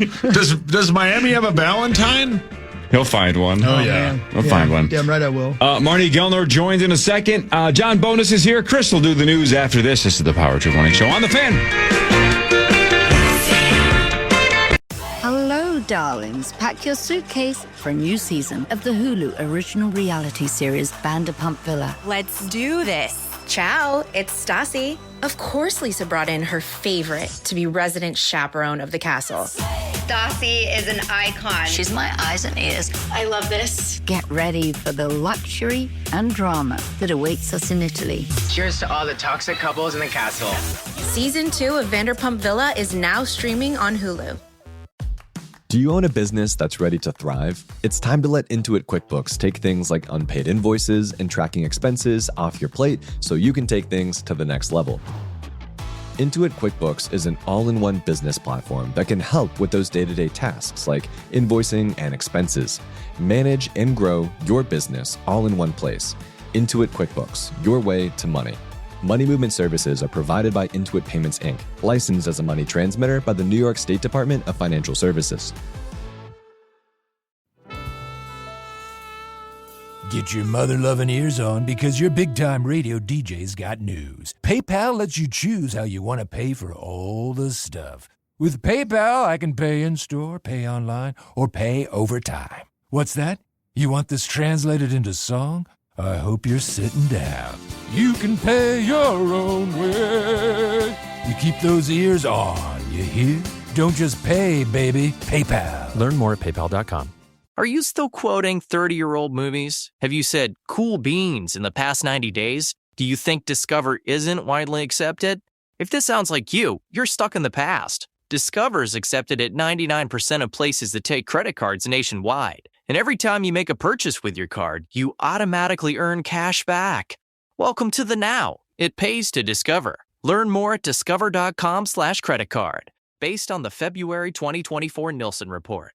Does Miami have a Valentine? He'll find one. Oh, yeah. He'll find one. Damn right I will. Marnie Gellner joins in a second. John Bonus is here. Chris will do the news after this. This is the Power Trip Morning Show on the Fan. Hello, darlings. Pack your suitcase for a new season of the Hulu original reality series Vanderpump Villa. Let's do this. Ciao, it's Stassi. Of course Lisa brought in her favorite to be resident chaperone of the castle. Stassi is an icon. She's my eyes and ears. I love this. Get ready for the luxury and drama that awaits us in Italy. Cheers to all the toxic couples in the castle. Season 2 of Vanderpump Villa is now streaming on Hulu. Do you own a business that's ready to thrive? It's time to let Intuit QuickBooks take things like unpaid invoices and tracking expenses off your plate so you can take things to the next level. Intuit QuickBooks is an all-in-one business platform that can help with those day-to-day tasks like invoicing and expenses. Manage and grow your business all in one place. Intuit QuickBooks, your way to money. Money movement services are provided by Intuit Payments, Inc., licensed as a money transmitter by the New York State Department of Financial Services. Get your mother-loving ears on because your big-time radio DJ's got news. PayPal lets you choose how you want to pay for all the stuff. With PayPal, I can pay in-store, pay online, or pay over time. What's that? You want this translated into song? I hope you're sitting down. You can pay your own way. You keep those ears on, you hear? Don't just pay, baby. PayPal. Learn more at paypal.com. Are you still quoting 30-year-old movies? Have you said cool beans in the past 90 days? Do you think Discover isn't widely accepted? If this sounds like you, you're stuck in the past. Discover is accepted at 99% of places that take credit cards nationwide. And every time you make a purchase with your card, you automatically earn cash back. Welcome to the now. It pays to Discover. Learn more at discover.com/creditcard, based on the February 2024 Nielsen report.